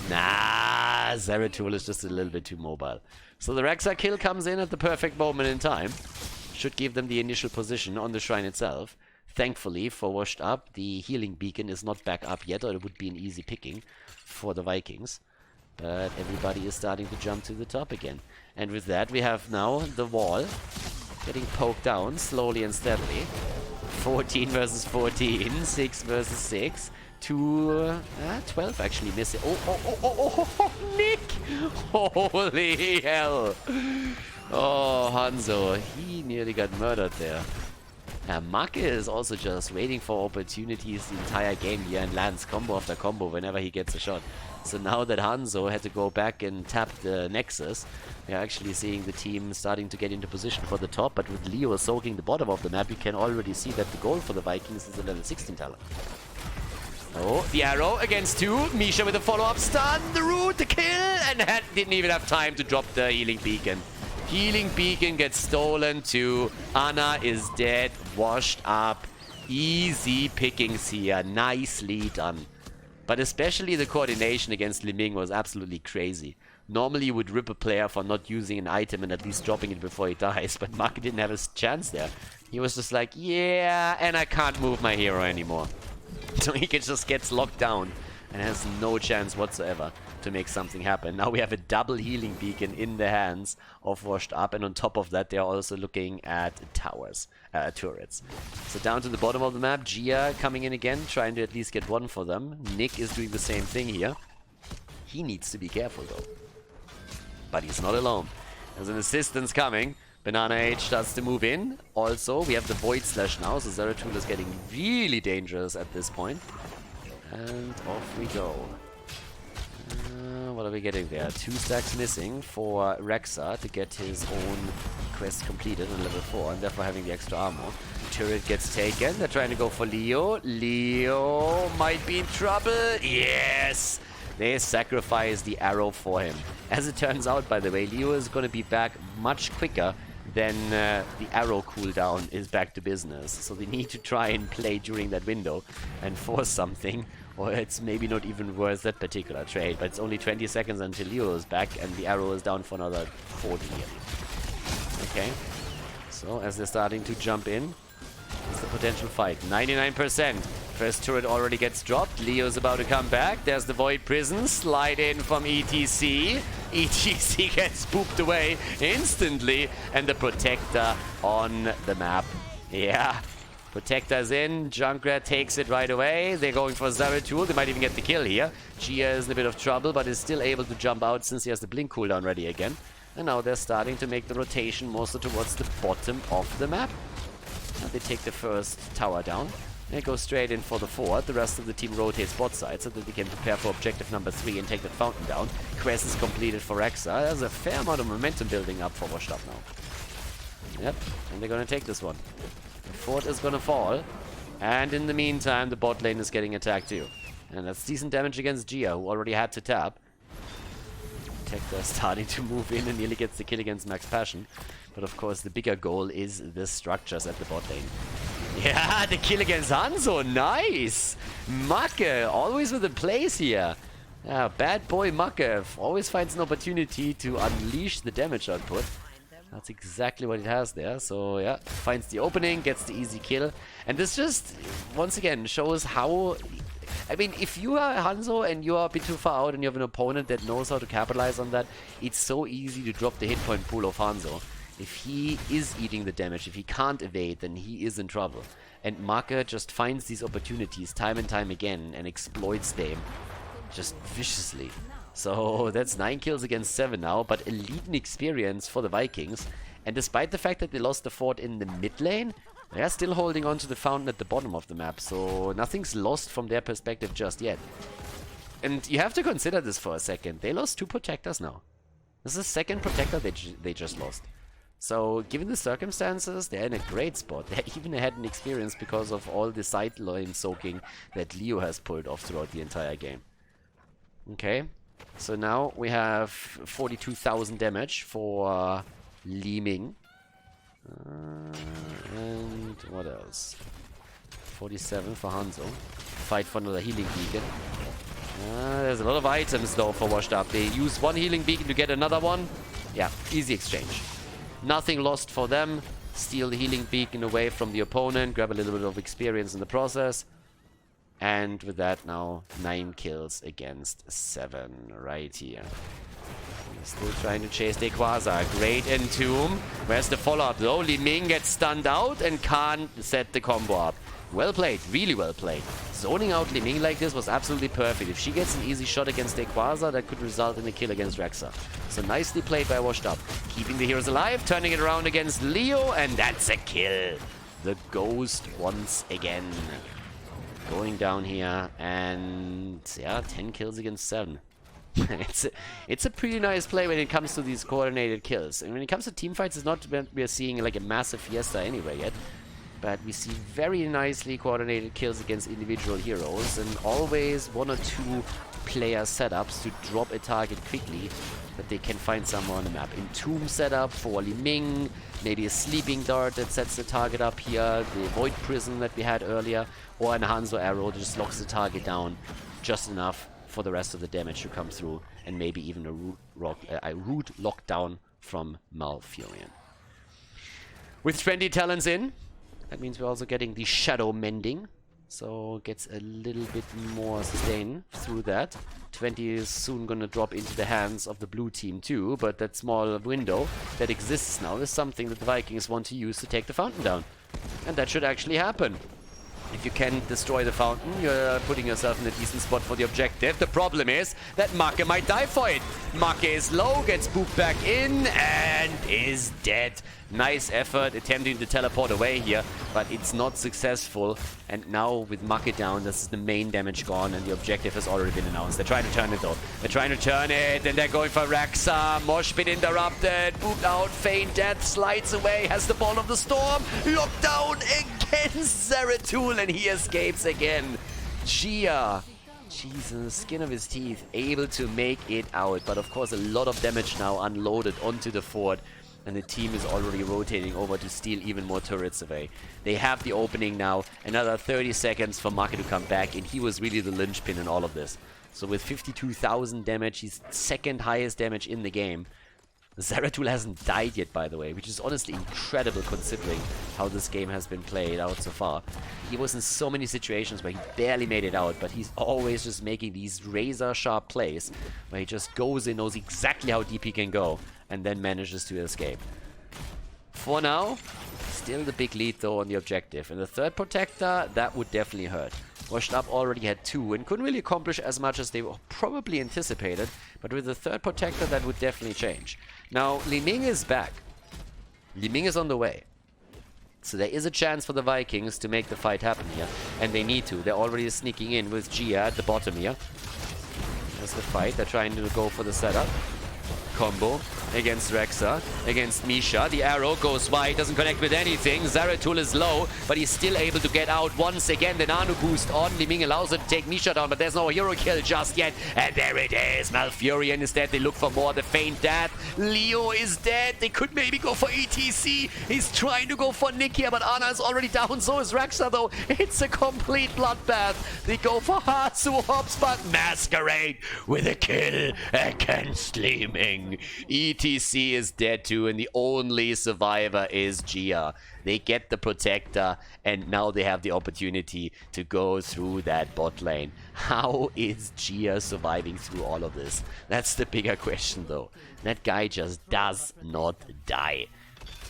Nah, Zeratul is just a little bit too mobile. So the Rexa kill comes in at the perfect moment in time. Should give them the initial position on the shrine itself. Thankfully, for Washed Up, the healing beacon is not back up yet, or it would be an easy picking for the Vikings. But everybody is starting to jump to the top again. And with that, we have now the wall getting poked down slowly and steadily. 14 versus 14, 6 versus 6. 12 actually missing. Oh, Nick! Holy hell! Oh, Hanzo, he nearly got murdered there. Make is also just waiting for opportunities the entire game here and lands combo after combo whenever he gets a shot. So now that Hanzo had to go back and tap the Nexus, we are actually seeing the team starting to get into position for the top, but with Leo soaking the bottom of the map, you can already see that the goal for the Vikings is a level 16 talent. Oh, the arrow against 2. Misha with a follow-up stun, the root, the kill, and didn't even have time to drop the healing beacon. Healing beacon gets stolen too. Ana is dead, washed up. Easy pickings here, nicely done. But especially the coordination against Li Ming was absolutely crazy. Normally you would rip a player for not using an item and at least dropping it before he dies, but Mark didn't have a chance there. He was just like, yeah, and I can't move my hero anymore. So he just gets locked down and has no chance whatsoever to make something happen. Now we have a double healing beacon in the hands of Washed Up, and on top of that they are also looking at turrets. So down to the bottom of the map, Gia coming in again, trying to at least get one for them. Nick is doing the same thing here. He needs to be careful though. But he's not alone. There's an assistance coming. Banana Age starts to move in. Also, we have the Void Slash now, so Zeratul is getting really dangerous at this point. And off we go. What are we getting there? 2 stacks missing for Rexa to get his own quest completed on level 4, and therefore having the extra armor. Turret gets taken. They're trying to go for Leo. Leo might be in trouble. Yes! They sacrifice the arrow for him. As it turns out, by the way, Leo is going to be back much quicker than the arrow cooldown is back to business. So they need to try and play during that window and force something, or it's maybe not even worth that particular trade. But it's only 20 seconds until Leo is back and the arrow is down for another 40 nearly. Okay, so as they're starting to jump in, it's the potential fight. 99%. First turret already gets dropped. Leo's about to come back. There's the Void Prison. Slide in from ETC. ETC gets pooped away instantly. And the Protector on the map. Yeah. Protector's in. Junkrat takes it right away. They're going for Zeratul. They might even get the kill here. Gia is in a bit of trouble, but is still able to jump out since he has the blink cooldown ready again. And now they're starting to make the rotation more so towards the bottom of the map. And they take the first tower down. They go straight in for the fort. The rest of the team rotates bot side so that they can prepare for objective number 3 and take that fountain down. Quest is completed for Rexa. There's a fair amount of momentum building up for Washed Up now. Yep, and they're gonna take this one. The fort is gonna fall. And in the meantime, the bot lane is getting attacked too. And that's decent damage against Gia, who already had to tap. Protector starting to move in and nearly gets the kill against Max Passion. But of course, the bigger goal is the structures at the bot lane. Yeah, the kill against Hanzo, nice! Macke, always with a place here. Yeah, bad boy Macke always finds an opportunity to unleash the damage output. That's exactly what it has there. So yeah, finds the opening, gets the easy kill. And this just, once again, shows how... I mean, if you are Hanzo and you are a bit too far out and you have an opponent that knows how to capitalize on that, it's so easy to drop the hit point pool of Hanzo. If he is eating the damage, if he can't evade, then he is in trouble. And Macke just finds these opportunities time and time again and exploits them just viciously. So that's 9 kills against 7 now, but elite in experience for the Vikings. And despite the fact that they lost the fort in the mid lane, they are still holding on to the fountain at the bottom of the map. So nothing's lost from their perspective just yet. And you have to consider this for a second. They lost 2 protectors now. This is the second protector they just lost. So, given the circumstances, they're in a great spot. They even had an experience because of all the sideline soaking that Leo has pulled off throughout the entire game. Okay, so now we have 42,000 damage for Li Ming. And what else? 47 for Hanzo. Fight for another healing beacon. There's a lot of items though for Washed Up. They use one healing beacon to get another one. Yeah, easy exchange. Nothing lost for them. Steal the healing beacon away from the opponent. Grab a little bit of experience in the process. And with that now, 9 kills against 7 right here. Still trying to chase Dequaza. Great Entomb. Where's the follow-up though? Li Ming gets stunned out and can't set the combo up. Well played. Really well played. Zoning out Li Ming like this was absolutely perfect. If she gets an easy shot against Dequaza, that could result in a kill against Rexa. So nicely played by Washed Up. Keeping the heroes alive, turning it around against Leo, and that's a kill. The Ghost once again. Going down here, and yeah, 10 kills against 7. it's a pretty nice play when it comes to these coordinated kills. And when it comes to team fights, it's not that we're seeing like a massive fiesta anyway yet. But we see very nicely coordinated kills against individual heroes, and always 1 or 2 player setups to drop a target quickly that they can find somewhere on the map. Entomb setup for Li Ming, maybe a sleeping dart that sets the target up here, the void prison that we had earlier, or an Hanzo arrow that just locks the target down just enough for the rest of the damage to come through, and maybe even a root lockdown from Malfurion. With 20 talents in, that means we're also getting the Shadow Mending, so gets a little bit more sustain through that. 20 is soon gonna drop into the hands of the blue team too, but that small window that exists now is something that the Vikings want to use to take the fountain down. And that should actually happen. If you can destroy the fountain, you're putting yourself in a decent spot for the objective. The problem is that Macke might die for it. Macke is low, gets booped back in, and is dead. Nice effort attempting to teleport away here, but it's not successful. And now with Macke down, this is the main damage gone, and the objective has already been announced. They're trying to turn it though. They're trying to turn it, and they're going for Rexa. Moshpit interrupted, booped out, feign death, slides away, has the ball of the storm, locked down against Zeratul, and he escapes again. Gia, Jesus, skin of his teeth, able to make it out, but of course a lot of damage now unloaded onto the fort. And the team is already rotating over to steal even more turrets away. They have the opening now. Another 30 seconds for Macke to come back, and he was really the linchpin in all of this. So with 52,000 damage, he's second highest damage in the game. Zeratul hasn't died yet, by the way, which is honestly incredible considering how this game has been played out so far. He was in so many situations where he barely made it out, but he's always just making these razor-sharp plays where he just goes in, knows exactly how deep he can go, and then manages to escape. For now, Still the big lead though on the objective. And the third protector, that would definitely hurt. Washed Up already had 2 and couldn't really accomplish as much as they probably anticipated. But with the third protector, that would definitely change. Now, Li Ming is back. Li Ming is on the way. So there is a chance for the Vikings to make the fight happen here. And they need to. They're already sneaking in with Gia at the bottom here. There's the fight. They're trying to go for the setup. Combo against Rexa, against Misha. The arrow goes wide, doesn't connect with anything. Zeratul is low, but he's still able to get out once again. The nano boost on. Li Ming allows it to take Misha down, but there's no hero kill just yet. And there it is. Malfurion is dead. They look for more. The feint death. Leo is dead. They could maybe go for ETC. He's trying to go for Nick here, but Ana is already down. So is Rexa, though. It's a complete bloodbath. They go for Hatsu Hops, but Masquerade with a kill against Li Ming. ETC is dead too, and the only survivor is Gia. They get the protector, and now they have the opportunity to go through that bot lane. How is Gia surviving through all of this? That's the bigger question, though. That guy just does not die.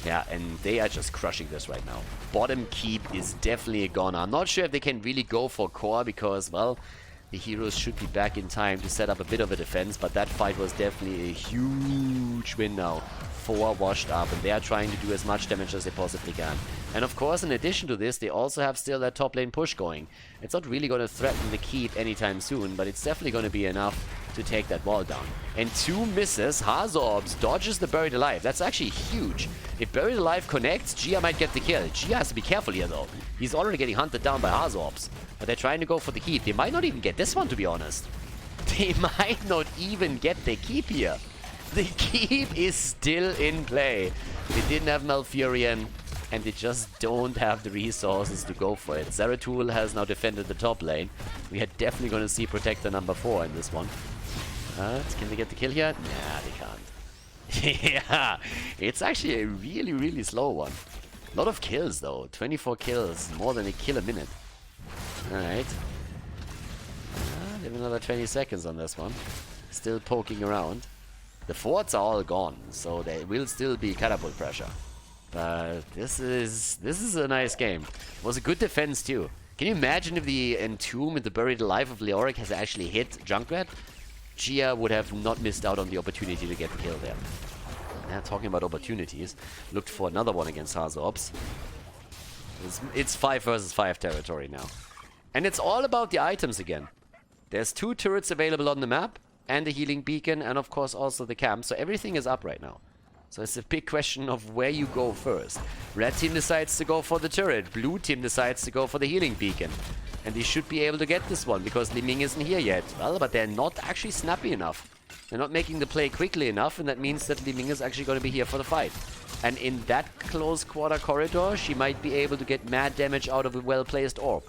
Yeah, and they are just crushing this right now. Bottom keep is definitely a goner. I'm not sure if they can really go for core because, well, the heroes should be back in time to set up a bit of a defense, but that fight was definitely a huge win now for Washed Up, and they are trying to do as much damage as they possibly can. And of course, in addition to this, they also have still that top lane push going. It's not really going to threaten the keep anytime soon, but it's definitely going to be enough to take that wall down. And 2 misses. Hazorbs dodges the Buried Alive. That's actually huge. If Buried Alive connects, Gia might get the kill. Gia has to be careful here, though. He's already getting hunted down by Hazorbs. But they're trying to go for the keep. They might not even get this one, to be honest. They might not even get the keep here. The keep is still in play. They didn't have Malfurion, and they just don't have the resources to go for it. Zeratul has now defended the top lane. We are definitely going to see Protector number 4 in this one. Can they get the kill here? Nah, they can't. Yeah, it's actually a really, really slow one. A lot of kills, though. 24 kills, more than a kill a minute. Alright. They have another 20 seconds on this one. Still poking around. The forts are all gone, so there will still be catapult pressure. But this is a nice game. It was a good defense too. Can you imagine if the Entomb with the Buried Alive of Leoric has actually hit Junkrat? Gia would have not missed out on the opportunity to get the kill there. Now, talking about opportunities, looked for another one against Hazorbs. It's 5 versus 5 territory now. And it's all about the items again. There's 2 turrets available on the map, and the healing beacon, and of course also the camp, so everything is up right now. So it's a big question of where you go first. Red team decides to go for the turret, blue team decides to go for the healing beacon. And they should be able to get this one, because Li Ming isn't here yet. Well, but they're not actually snappy enough. They're not making the play quickly enough, and that means that Li Ming is actually going to be here for the fight. And in that close quarter corridor, she might be able to get mad damage out of a well-placed orb.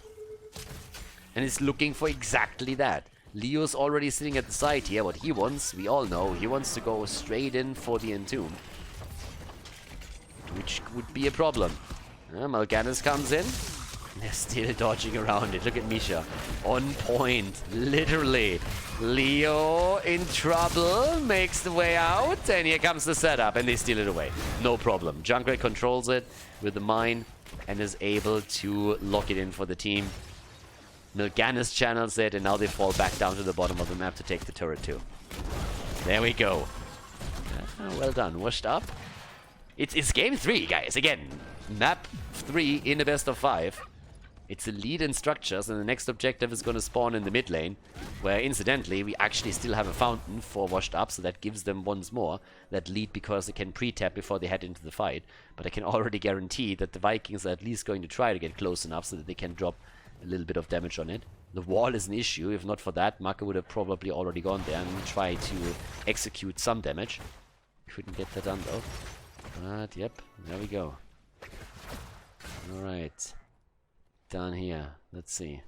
And is looking for exactly that. Leo's already sitting at the side here. What he wants, we all know, he wants to go straight in for the Entomb. Which would be a problem. Mal'Ganis comes in. They're still dodging around it. Look at Misha. On point. Literally. Leo in trouble. Makes the way out. And here comes the setup. And they steal it away. No problem. Junkrat controls it with the mine. And is able to lock it in for the team. Mal'Ganis channels it. And now they fall back down to the bottom of the map to take the turret too. There we go. Well done. Washed Up. It's game 3, guys. Again, map 3 in the best of 5. It's a lead in structures, and the next objective is going to spawn in the mid lane, where incidentally we actually still have a fountain for Washed Up, so that gives them once more that lead because they can pre-tap before they head into the fight. But I can already guarantee that the Vikings are at least going to try to get close enough so that they can drop a little bit of damage on it. The wall is an issue. If not for that, Maka would have probably already gone there and tried to execute some damage. Couldn't get that done though. But, yep, there we go. Alright. Down here. Let's see.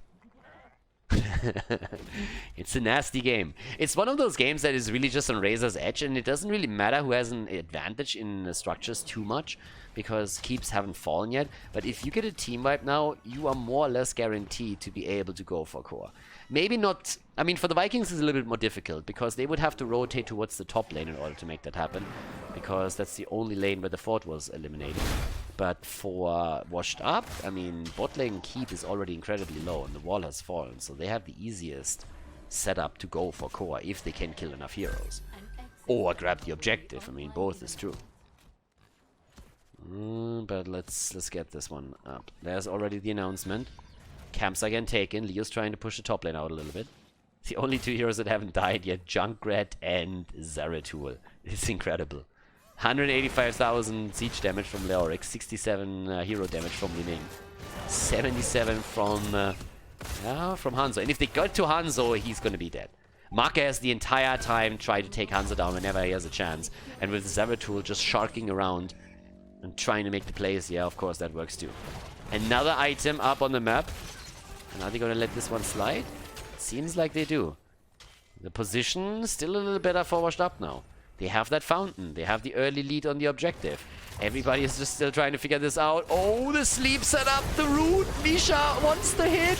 It's a nasty game. It's one of those games that is really just on razor's edge, and it doesn't really matter who has an advantage in the structures too much, because keeps haven't fallen yet. But if you get a team wipe now, you are more or less guaranteed to be able to go for core. Maybe not... I mean, for the Vikings it's a little bit more difficult, because they would have to rotate towards the top lane in order to make that happen, because that's the only lane where the fort was eliminated. But for Washed Up, I mean, bot lane keep is already incredibly low and the wall has fallen, so they have the easiest setup to go for core if they can kill enough heroes. Or grab the objective, I mean, both is true. But let's get this one up. There's already the announcement. Camps again taken. Leo's trying to push the top lane out a little bit. The only two heroes that haven't died yet, Junkrat and Zeratul. It's incredible. 185,000 siege damage from Leoric, 67 hero damage from Li Ming, 77 from Hanzo. And if they got to Hanzo, he's gonna be dead. Marke has the entire time tried to take Hanzo down whenever he has a chance. And with Zeratul just sharking around and trying to make the plays, yeah, of course, that works too. Another item up on the map. And are they gonna let this one slide? Seems like they do. The position still a little better for Washed Up now. They have that fountain. They have the early lead on the objective. Everybody is just still trying to figure this out. Oh, the sleep set up. The root. Misha wants the hit.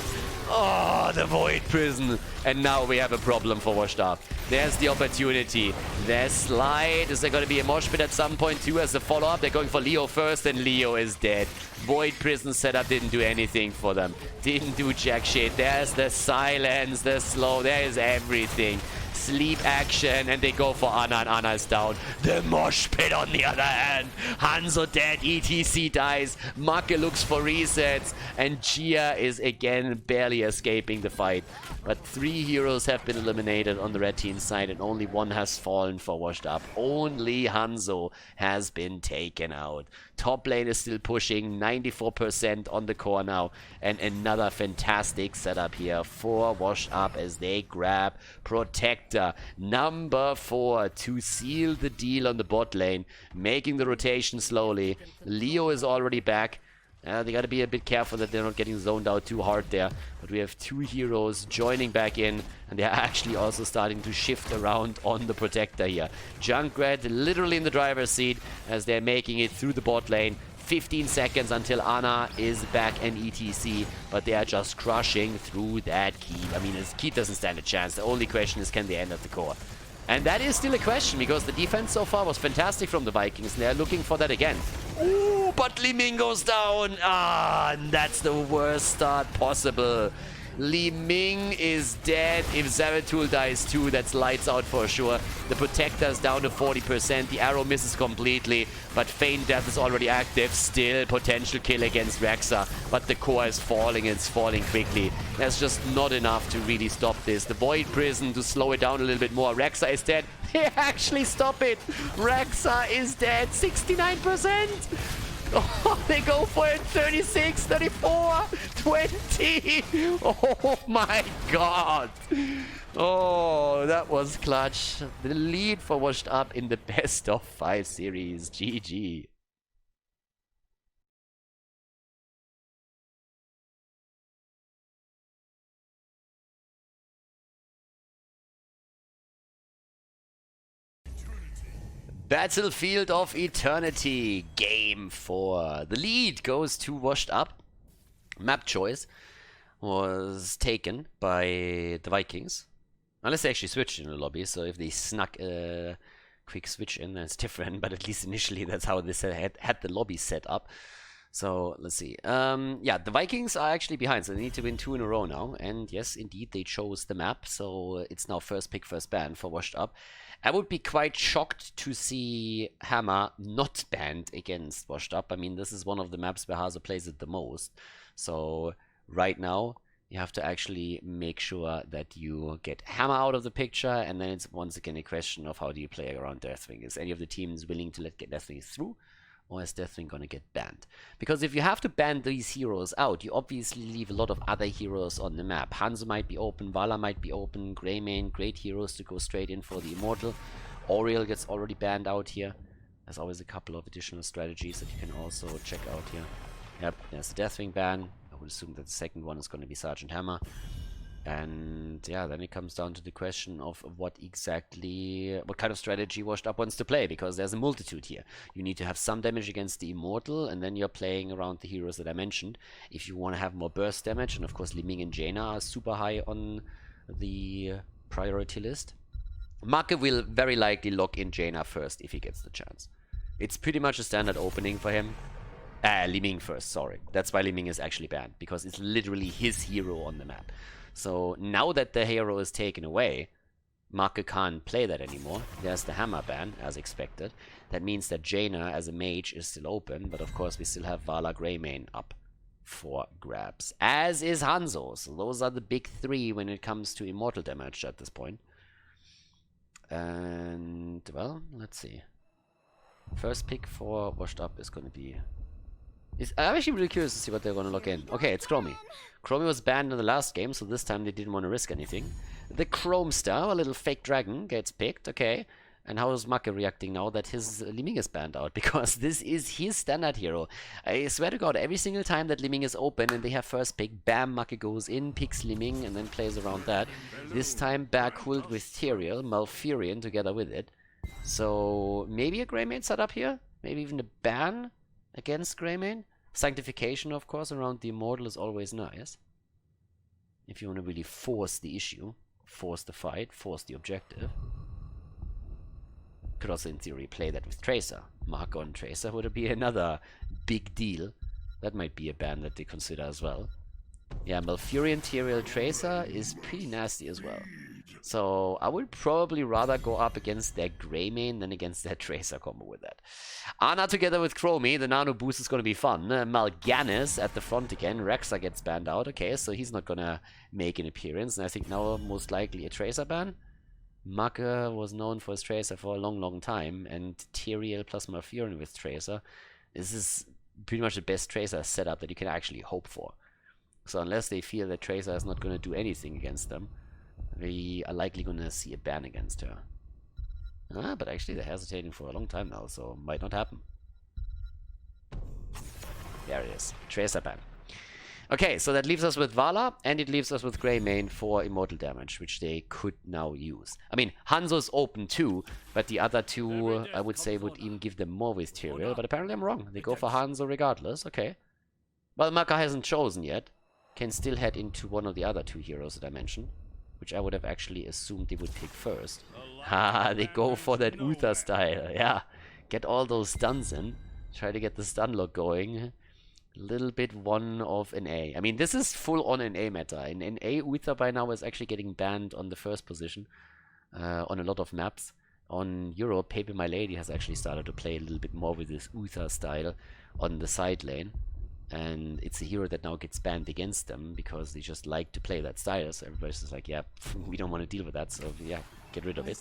Oh, the Void Prison. And now we have a problem for Washed Up. There's the opportunity. There's slide. Is there going to be a mosh pit at some point too as a follow-up? They're going for Leo first and Leo is dead. Void Prison setup didn't do anything for them. Didn't do jack shit. There's the silence, the slow. There is everything. Sleep action, and they go for Ana, and Ana is down. The mosh pit on the other hand. Hanzo dead, ETC dies. Make looks for resets, and Gia is again barely escaping the fight. But 3 heroes have been eliminated on the red team side, and only 1 has fallen for Washed Up. Only Hanzo has been taken out. Top lane is still pushing, 94% on the core now. And another fantastic setup here for Washed Up as they grab Protector number 4 to seal the deal on the bot lane, making the rotation slowly. Leo is already back. They got to be a bit careful that they're not getting zoned out too hard there. But we have 2 heroes joining back in, and they're actually also starting to shift around on the Protector here. Junkrat literally in the driver's seat as they're making it through the bot lane. 15 seconds until Ana is back and ETC, but they are just crushing through that keep. I mean, his keep doesn't stand a chance. The only question is, can they end at the core? And that is still a question, because the defense so far was fantastic from the Vikings, and they're looking for that again. Ooh, but Li Ming goes down. And that's the worst start possible. Li Ming is dead. If Zeratul dies too, that's lights out for sure. The Protector's down to 40%. The arrow misses completely, but Feign Death is already active. Still potential kill against Rexa, but the core is falling. It's falling quickly. There's just not enough to really stop this. The Void Prison to slow it down a little bit more. Rexa is dead. They actually stop it. Rexa is dead. 69%. Oh, they go for it. 36, 34, 20. Oh my god. Oh, that was clutch. The lead for Washed Up in the best of 5 series. GG. Battlefield of Eternity, Game 4. The lead goes to Washed Up. Map choice was taken by the Vikings. Unless they actually switched in the lobby, so if they snuck a quick switch in, that's different. But at least initially, that's how they had the lobby set up. So, let's see. Yeah, the Vikings are actually behind, so they need to win 2 in a row now. And yes, indeed, they chose the map, so it's now first pick, first ban for Washed Up. I would be quite shocked to see Hammer not banned against Washed Up. I mean, this is one of the maps where Hazo plays it the most. So, right now, you have to actually make sure that you get Hammer out of the picture, and then it's once again a question of how do you play around Deathwing. Is any of the teams willing to let Deathwing through? Or is Deathwing gonna get banned? Because if you have to ban these heroes out, you obviously leave a lot of other heroes on the map. Hanzo might be open, Vala might be open, Greymane, great heroes to go straight in for the Immortal. Oriel gets already banned out here. There's always a couple of additional strategies that you can also check out here. Yep, there's the Deathwing ban. I would assume that the second one is going to be Sergeant Hammer. And yeah, then it comes down to the question of what kind of strategy Washed Up wants to play, because there's a multitude here. You need to have some damage against the Immortal, and then you're playing around the heroes that I mentioned. If you want to have more burst damage, and of course Li Ming and Jaina are super high on the priority list. Make will very likely lock in Jaina first if he gets the chance. It's pretty much a standard opening for him. Li Ming first, sorry. That's why Li Ming is actually banned, because it's literally his hero on the map. So now that the hero is taken away, Make can't play that anymore. There's the hammer ban, as expected. That means that Jaina as a mage is still open, but of course we still have Vala Greymane up for grabs. As is Hanzo. So those are the big three when it comes to immortal damage at this point. And, well, let's see. First pick for Washed Up is going to be... I'm actually really curious to see what they're going to lock in. Okay, it's Chromie. Chromie was banned in the last game, so this time they didn't want to risk anything. The Chrome Star, a little fake dragon, gets picked, okay. And how is Make reacting now that his Li Ming is banned out? Because this is his standard hero. I swear to God, every single time that Li Ming is open and they have first pick, bam, Make goes in, picks Li Ming, and then plays around that. This time Berghult with Tyrael, Malfurion together with it. So maybe a Greymane setup here? Maybe even a ban against Greymane? Sanctification, of course, around the Immortal is always nice. If you want to really force the issue, force the fight, force the objective. Could also, in theory, play that with Tracer. Mark on Tracer would be another big deal. That might be a ban that they consider as well. Yeah, Malfurion Tyrael Tracer is pretty nasty as well. So I would probably rather go up against their Greymane than against their Tracer combo with that. Ana together with Chromie, the nano boost is going to be fun. Mal'Ganis at the front again. Rexa gets banned out. Okay, so he's not going to make an appearance. And I think now most likely a Tracer ban. Make was known for his Tracer for a long time. And Tyrael plus Malfurion with Tracer. This is pretty much the best Tracer setup that you can actually hope for. So unless they feel that Tracer is not going to do anything against them, we are likely going to see a ban against her. But actually they're hesitating for a long time now, so might not happen. There it is. Tracer ban. Okay, so that leaves us with Vala, and it leaves us with Greymane for immortal damage, which they could now use. I mean, Hanzo's open too, but the other two, I would say, would even give them more with Tyrael, but apparently I'm wrong. They go for Hanzo regardless. Okay. Well, Maka hasn't chosen yet. Can still head into one of the other two heroes that I mentioned, which I would have actually assumed they would pick first. Haha, they go for that Uther style. Yeah, get all those stuns in. Try to get the stun lock going. A little bit one of NA. I mean, this is full on NA meta. In NA, Uther by now is actually getting banned on the first position on a lot of maps. On Europe, Paper My Lady has actually started to play a little bit more with this Uther style on the side lane. And it's a hero that now gets banned against them because they just like to play that style. So everybody's just like, yeah, we don't want to deal with that. So yeah, get rid of it.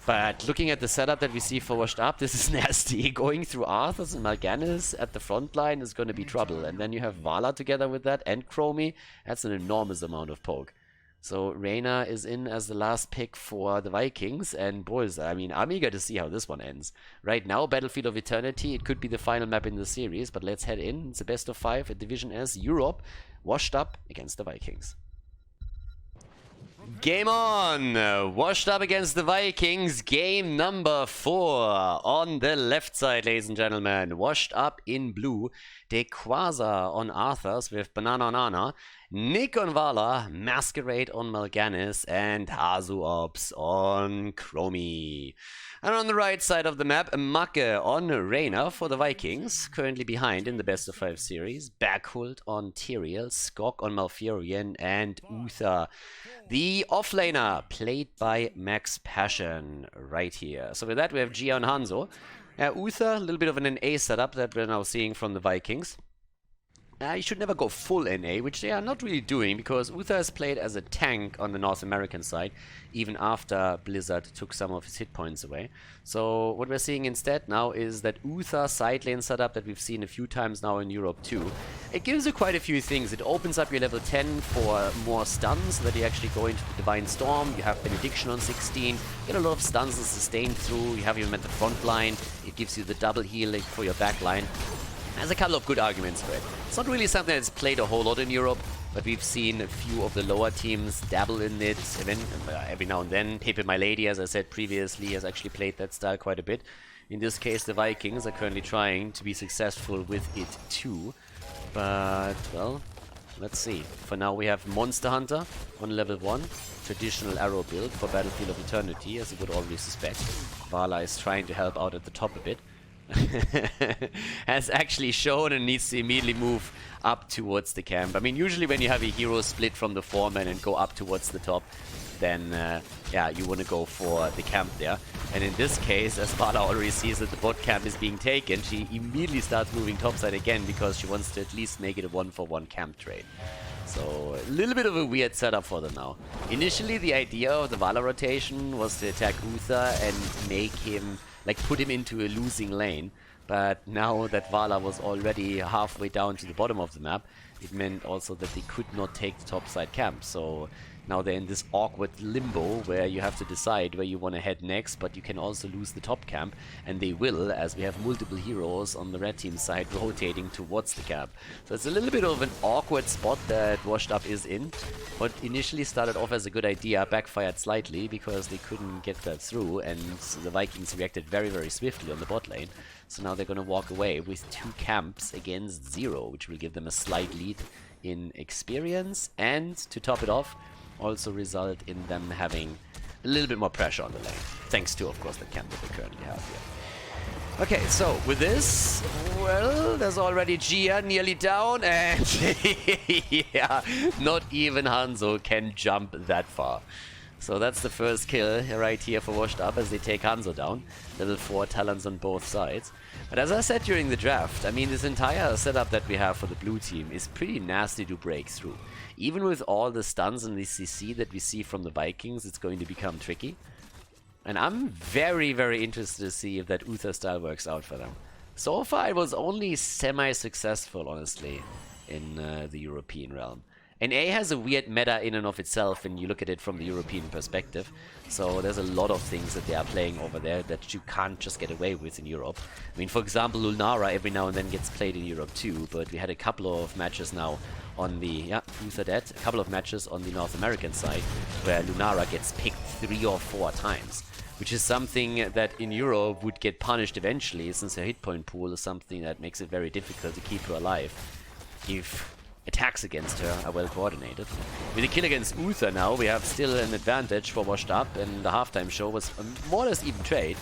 But looking at the setup that we see for Washed Up, this is nasty. Going through Arthas and Mal'Ganis at the front line is going to be trouble. And then you have Vala together with that and Chromie. That's an enormous amount of poke. So Reyna is in as the last pick for the Vikings, and boys, I mean, I'm eager to see how this one ends. Right now, Battlefield of Eternity, it could be the final map in the series, but let's head in. It's a best of 5 at Division S Europe, Washed Up against the Vikings. Game on! Washed Up against the Vikings, game number 4. On the left side, ladies and gentlemen, Washed Up in blue, Dequaza on Arthas with Banana on Ana, Nick on Vala, Masquerade on Mal'Ganis, and Hazu Ops on Chromie. And on the right side of the map, Make on Reyna for the Vikings, currently behind in the best of 5 series, Berghult on Tyrael, Skok on Malfurion, and Uther, the offlaner, played by Max Passion, right here. So with that, we have Gia on Hanzo. Uther, a little bit of an NA setup that we're now seeing from the Vikings. You should never go full NA, which they are not really doing, because Uther is played as a tank on the North American side, even after Blizzard took some of his hit points away. So what we're seeing instead now is that Uther side lane setup that we've seen a few times now in Europe too. It gives you quite a few things. It opens up your level 10 for more stuns, so that you actually go into the Divine Storm. You have Benediction on 16, get a lot of stuns and sustain through. You have him at the front line. It gives you the double healing for your back line. There's a couple of good arguments for it. It's not really something that's played a whole lot in Europe, but we've seen a few of the lower teams dabble in it every now and then. Paper My Lady, as I said previously, has actually played that style quite a bit. In this case, the Vikings are currently trying to be successful with it too. But, well, let's see. For now, we have Monster Hunter on level 1. Traditional arrow build for Battlefield of Eternity, as you would already suspect. Vala is trying to help out at the top a bit. has actually shown and needs to immediately move up towards the camp. I mean, usually when you have a hero split from the foreman and go up towards the top, then yeah, you want to go for the camp there. And in this case, as Vala already sees that the bot camp is being taken, she immediately starts moving topside again because she wants to at least make it a 1-for-1 camp trade. So a little bit of a weird setup for them now. Initially, the idea of the Vala rotation was to attack Uther and make him, like, put him into a losing lane. But now that Vala was already halfway down to the bottom of the map, it meant also that they could not take the topside camp. So now they're in this awkward limbo where you have to decide where you want to head next, but you can also lose the top camp, and they will, as we have multiple heroes on the red team side rotating towards the camp. So it's a little bit of an awkward spot that Washed Up is in. What initially started off as a good idea backfired slightly because they couldn't get that through, and the Vikings reacted very, very swiftly on the bot lane. So now they're going to walk away with 2 camps against 0, which will give them a slight lead in experience, and to top it off, also result in them having a little bit more pressure on the lane. Thanks to, of course, the camp that they currently have here. Okay, so with this, well, there's already Gia nearly down, and yeah, not even Hanzo can jump that far. So that's the first kill right here for Washed Up as they take Hanzo down. Level 4 talents on both sides. But as I said during the draft, I mean, this entire setup that we have for the blue team is pretty nasty to break through. Even with all the stuns and the CC that we see from the Vikings, it's going to become tricky. And I'm very, very interested to see if that Uther style works out for them. So far, it was only semi-successful, honestly, in the European realm. NA has a weird meta in and of itself when you look at it from the European perspective. So there's a lot of things that they are playing over there that you can't just get away with in Europe. I mean, for example, Lunara every now and then gets played in Europe too, but we had a couple of matches now on the, yeah, Uther dead, a couple of matches on the North American side where Lunara gets picked 3 or 4 times, which is something that in Europe would get punished eventually, since her hit point pool is something that makes it very difficult to keep her alive if attacks against her are well coordinated. With a kill against Uther now, we have still an advantage for Washed Up, and the halftime show was a more or less even trade.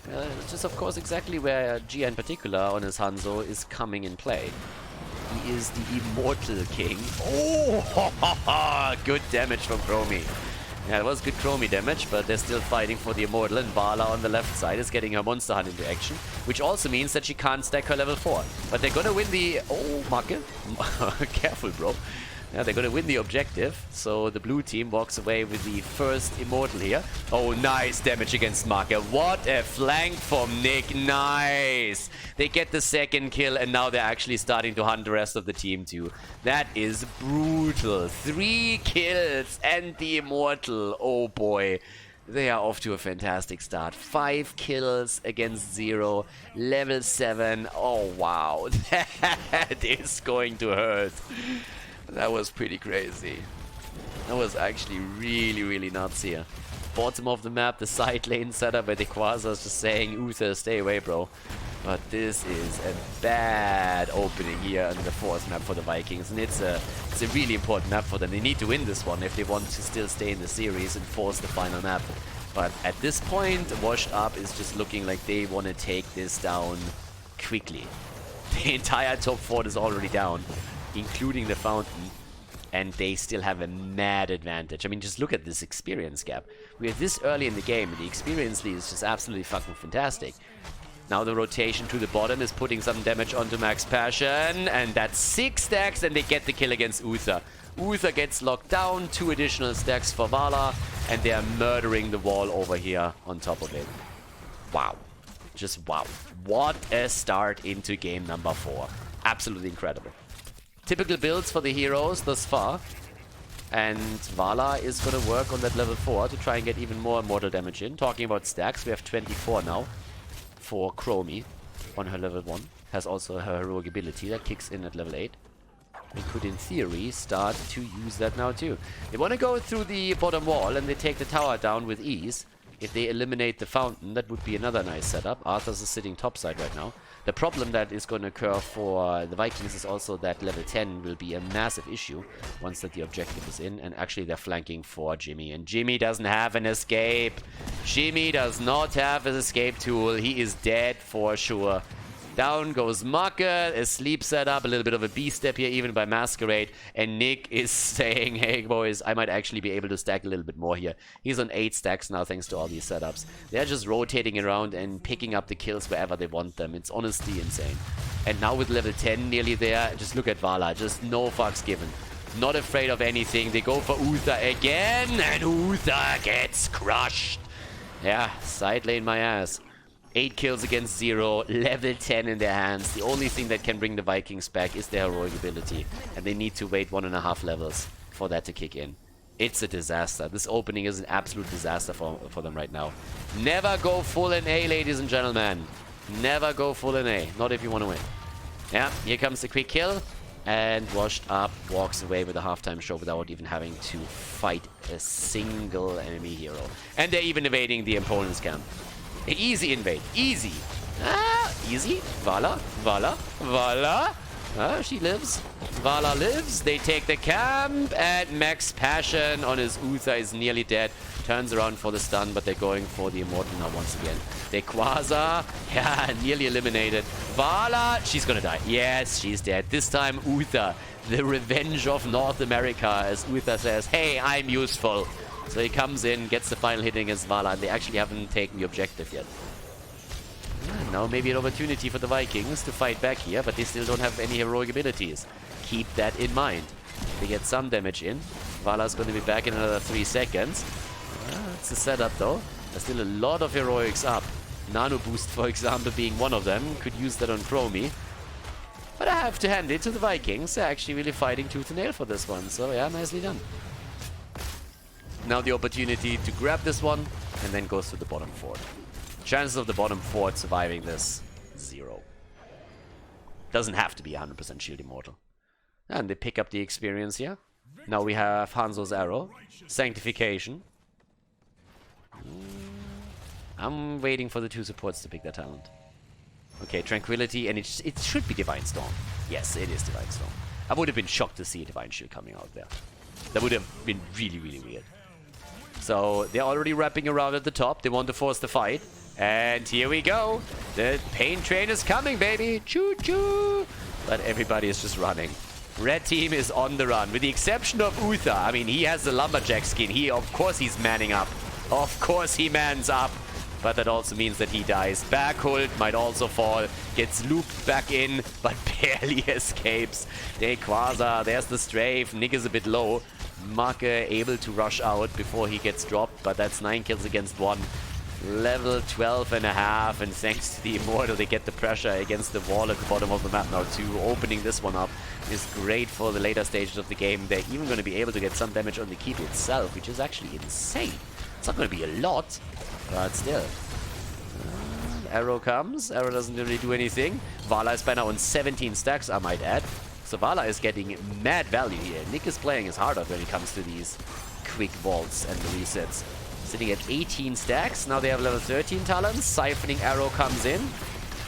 It's just, of course, exactly where Gia in particular on his Hanzo is coming in play. He is the Immortal King. Oh, good damage from Chromie. Yeah, it was good Chromie damage, but they're still fighting for the Immortal, and Vala on the left side is getting her Monster Hunt into action, which also means that she can't stack her level 4. But they're gonna win the... Oh, Marke. Careful, bro. Yeah, they're gonna win the objective, so the blue team walks away with the first Immortal here. Oh, nice damage against Marke. What a flank from Nick. Nice! They get the second kill, and now they're actually starting to hunt the rest of the team too. That is brutal. 3 kills and the Immortal. Oh boy. They are off to a fantastic start. 5 kills against 0. Level 7. Oh wow. That is going to hurt. That was pretty crazy. That was actually really, really nuts here. Bottom of the map, the side lane setup where the Quasar's just saying, Uther, stay away, bro. But this is a bad opening here on the 4th map for the Vikings, and it's a really important map for them. They need to win this one if they want to still stay in the series and force the final map. But at this point, Washed Up is just looking like they want to take this down quickly. The entire top 4 is already down, including the Fountain, and they still have a mad advantage. I mean, just look at this experience gap. We are this early in the game, and the experience lead is just absolutely fucking fantastic. Now the rotation to the bottom is putting some damage onto Max Passion, and that's 6 stacks, and they get the kill against Uther. Uther gets locked down, 2 additional stacks for Vala, and they are murdering the wall over here on top of it. Wow. Just wow. What a start into game number 4. Absolutely incredible. Typical builds for the heroes thus far. And Vala is going to work on that level 4 to try and get even more mortal damage in. Talking about stacks, we have 24 now for Chromie on her level 1. Has also her heroic ability that kicks in at level 8. We could, in theory, start to use that now too. They want to go through the bottom wall and they take the tower down with ease. If they eliminate the Fountain, that would be another nice setup. Arthur's is sitting topside right now. The problem that is going to occur for the Vikings is also that level 10 will be a massive issue once that the objective is in. And actually they're flanking for Jimmy. And Jimmy doesn't have an escape. Jimmy does not have an escape tool. He is dead for sure. Down goes Marker, a sleep setup, a little bit of a B-step here even by Masquerade. And Nick is saying, hey boys, I might actually be able to stack a little bit more here. He's on 8 stacks now thanks to all these setups. They're just rotating around and picking up the kills wherever they want them. It's honestly insane. And now with level 10 nearly there, just look at Vala, just no fucks given. Not afraid of anything. They go for Uther again, and Uther gets crushed. Yeah, side lane my ass. 8 kills against 0, level 10 in their hands. The only thing that can bring the Vikings back is their heroic ability. And they need to wait 1.5 levels for that to kick in. It's a disaster. This opening is an absolute disaster for them right now. Never go full NA, ladies and gentlemen. Never go full NA. Not if you want to win. Yeah, here comes the quick kill. And Washed Up walks away with a halftime show without even having to fight a single enemy hero. And they're even evading the opponent's camp. Easy invade. Easy. Ah, easy. Vala. Vala. Vala. Ah, she lives. Vala lives. They take the camp. And Max Passion on his Uther is nearly dead. Turns around for the stun, but they're going for the Immortal now once again. They Quasar. Yeah, nearly eliminated. Vala. She's gonna die. Yes, she's dead. This time Uther. The revenge of North America. As Uther says, hey, I'm useful. So he comes in, gets the final hit against Vala, and they actually haven't taken the objective yet. Yeah, now maybe an opportunity for the Vikings to fight back here, but they still don't have any heroic abilities. Keep that in mind. They get some damage in. Vala's going to be back in another 3 seconds. It's the setup though. There's still a lot of heroics up. Nano Boost, for example, being one of them. Could use that on Chromie. But I have to hand it to the Vikings. They're actually really fighting tooth and nail for this one. So yeah, nicely done. Now the opportunity to grab this one, and then goes to the bottom fort. Chances of the bottom fort surviving this, 0. Doesn't have to be 100% shield immortal. And they pick up the experience here. Now we have Hanzo's arrow, Sanctification. I'm waiting for the 2 supports to pick their talent. Okay, Tranquility, and it should be Divine Storm. Yes, it is Divine Storm. I would have been shocked to see a Divine Shield coming out there. That would have been really, really weird. So they're already wrapping around at the top. They want to force the fight. And here we go. The pain train is coming, baby. Choo-choo. But everybody is just running. Red team is on the run. With the exception of Uther. I mean, he has the lumberjack skin. Of course he's manning up. Of course he mans up. But that also means that he dies. Bergholt might also fall. Gets looped back in, but barely escapes. They Quasar. There's the strafe. Nick is a bit low. Marke able to rush out before he gets dropped, but that's 9 kills against 1. Level 12.5, and thanks to the Immortal, they get the pressure against the wall at the bottom of the map now too. Opening this one up is great for the later stages of the game. They're even going to be able to get some damage on the keep itself, which is actually insane. It's not going to be a lot, but still. Arrow comes. Arrow doesn't really do anything. Vala is by now on 17 stacks, I might add. So Vala is getting mad value here. Nick is playing his heart out when it comes to these quick vaults and the resets. Sitting at 18 stacks. Now they have level 13 talents. Siphoning Arrow comes in.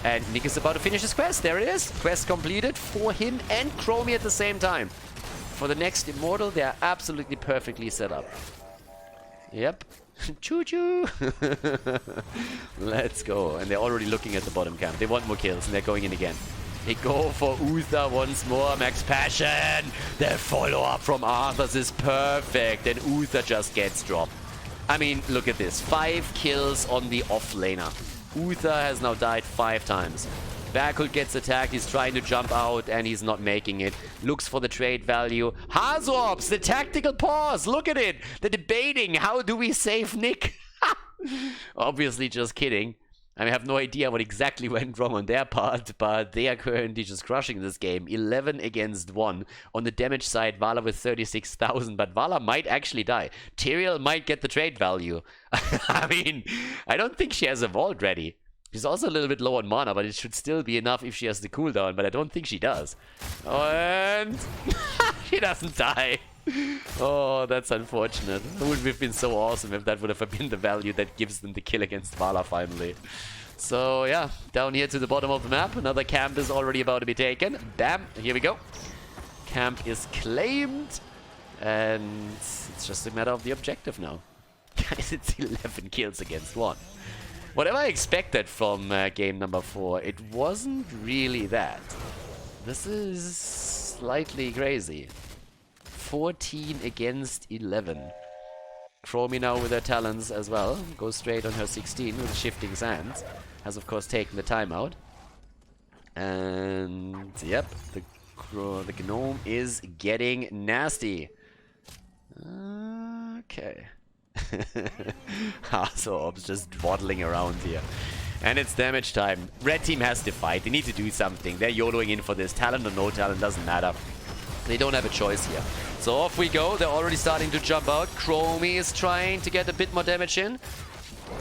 And Nick is about to finish his quest. There it is. Quest completed for him and Chromie at the same time. For the next Immortal, they are absolutely perfectly set up. Yep. Choo-choo! Let's go. And they're already looking at the bottom camp. They want more kills and they're going in again. They go for Uther once more. Max Passion! The follow-up from Arthas is perfect. And Uther just gets dropped. I mean, look at this. 5 kills on the off-laner. Uther has now died 5 times. Bergholt gets attacked. He's trying to jump out and he's not making it. Looks for the trade value. Hazorps! The tactical pause! Look at it! They're debating. How do we save Nick? Obviously just kidding. I have no idea what exactly went wrong on their part, but they are currently just crushing this game. 11 against 1. On the damage side, Vala with 36,000, but Vala might actually die. Tyrael might get the trade value. I mean, I don't think she has a vault ready. She's also a little bit low on mana, but it should still be enough if she has the cooldown, but I don't think she does. And she doesn't die. Oh, that's unfortunate. It would have been so awesome if that would have been the value that gives them the kill against Vala finally. So yeah, down here to the bottom of the map. Another camp is already about to be taken. Bam, here we go. Camp is claimed. And it's just a matter of the objective now. Guys, it's 11 kills against 1. Whatever I expected from game number 4, it wasn't really that. This is slightly crazy. 14 against 11. Chromie now with her talents as well. Goes straight on her 16 with shifting sands. Has of course taken the timeout. And yep, the gnome is getting nasty. Okay. So Orbs just waddling around here. And it's damage time. Red team has to fight. They need to do something. They're YOLOing in for this. Talent or no talent, doesn't matter. They don't have a choice here. So off we go. They're already starting to jump out. Chromie is trying to get a bit more damage in.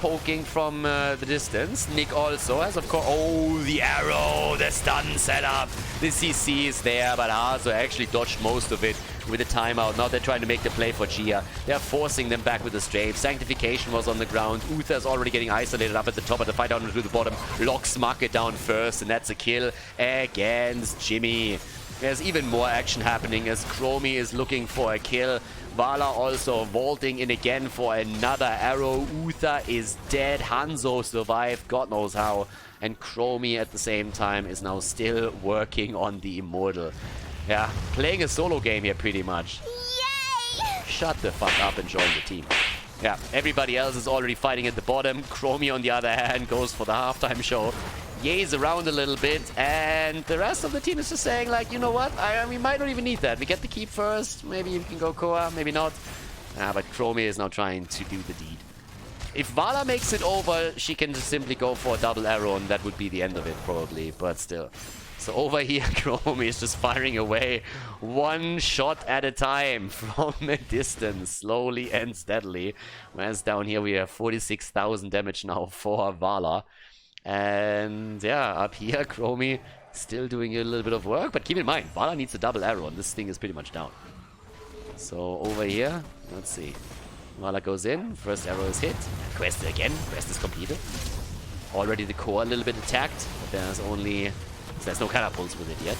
Poking from the distance. Nick also has, of course... Oh, the arrow! The stun setup! The CC is there, but Hazo actually dodged most of it with the timeout. Now they're trying to make the play for Gia. They're forcing them back with the strafe. Sanctification was on the ground. Uther is already getting isolated up at the top, but the fight down to the bottom. Locks Market down first, and that's a kill against Jimmy. There's even more action happening as Chromie is looking for a kill. Vala also vaulting in again for another arrow. Uther is dead. Hanzo survived, God knows how. And Chromie at the same time is now still working on the Immortal. Yeah, playing a solo game here pretty much. Yay! Shut the fuck up and join the team. Yeah, everybody else is already fighting at the bottom. Chromie, on the other hand, goes for the halftime show. Yays around a little bit, and the rest of the team is just saying, like, you know what, we might not even need that. We get the keep first, maybe you can go Koa, maybe not. But Chromie is now trying to do the deed. If Vala makes it over, she can just simply go for a double arrow, and that would be the end of it, probably, but still. So over here, Chromie is just firing away one shot at a time from a distance, slowly and steadily. Whereas down here we have 46,000 damage now for Vala. And yeah, up here, Chromie still doing a little bit of work, but keep in mind, Vala needs a double arrow, and this thing is pretty much down. So over here, let's see. Vala goes in, first arrow is hit. Quest again, quest is completed. Already the core a little bit attacked, but there's no catapults with it yet.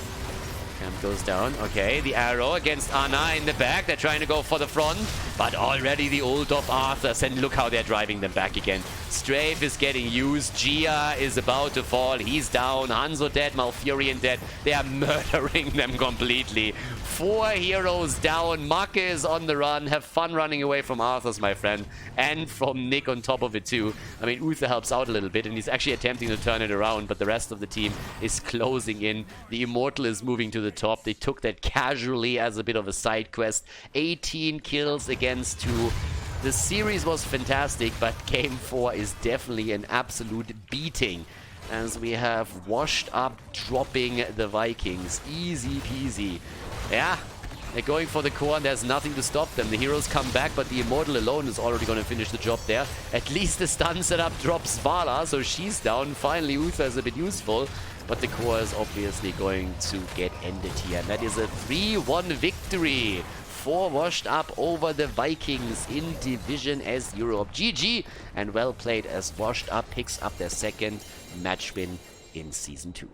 Camp goes down. Okay, the arrow against Anna in the back. They're trying to go for the front, but already the ult of Arthurs, and look how they're driving them back again. Strafe is getting used. Gia is about to fall. He's down. Hanzo dead. Malfurion dead. They are murdering them completely. 4 heroes down. Make is on the run. Have fun running away from Arthurs, my friend. And from Nick on top of it too. I mean, Uther helps out a little bit, and he's actually attempting to turn it around, but the rest of the team is closing in. The Immortal is moving to the top. They took that casually as a bit of a side quest. 18 kills against 2. The series was fantastic, but game 4 is definitely an absolute beating, as we have washed up dropping the Vikings. Easy peasy. Yeah, they're going for the core and there's nothing to stop them. The heroes come back, but the Immortal alone is already going to finish the job there. At least the stun setup drops Vala, so she's down. Finally, Uther is a bit useful, but the core is obviously going to get ended here. And that is a 3-1 victory. 4 washed up over the Vikings in Division S Europe. GG, and well played as Washed Up picks up their second match win in Season 2.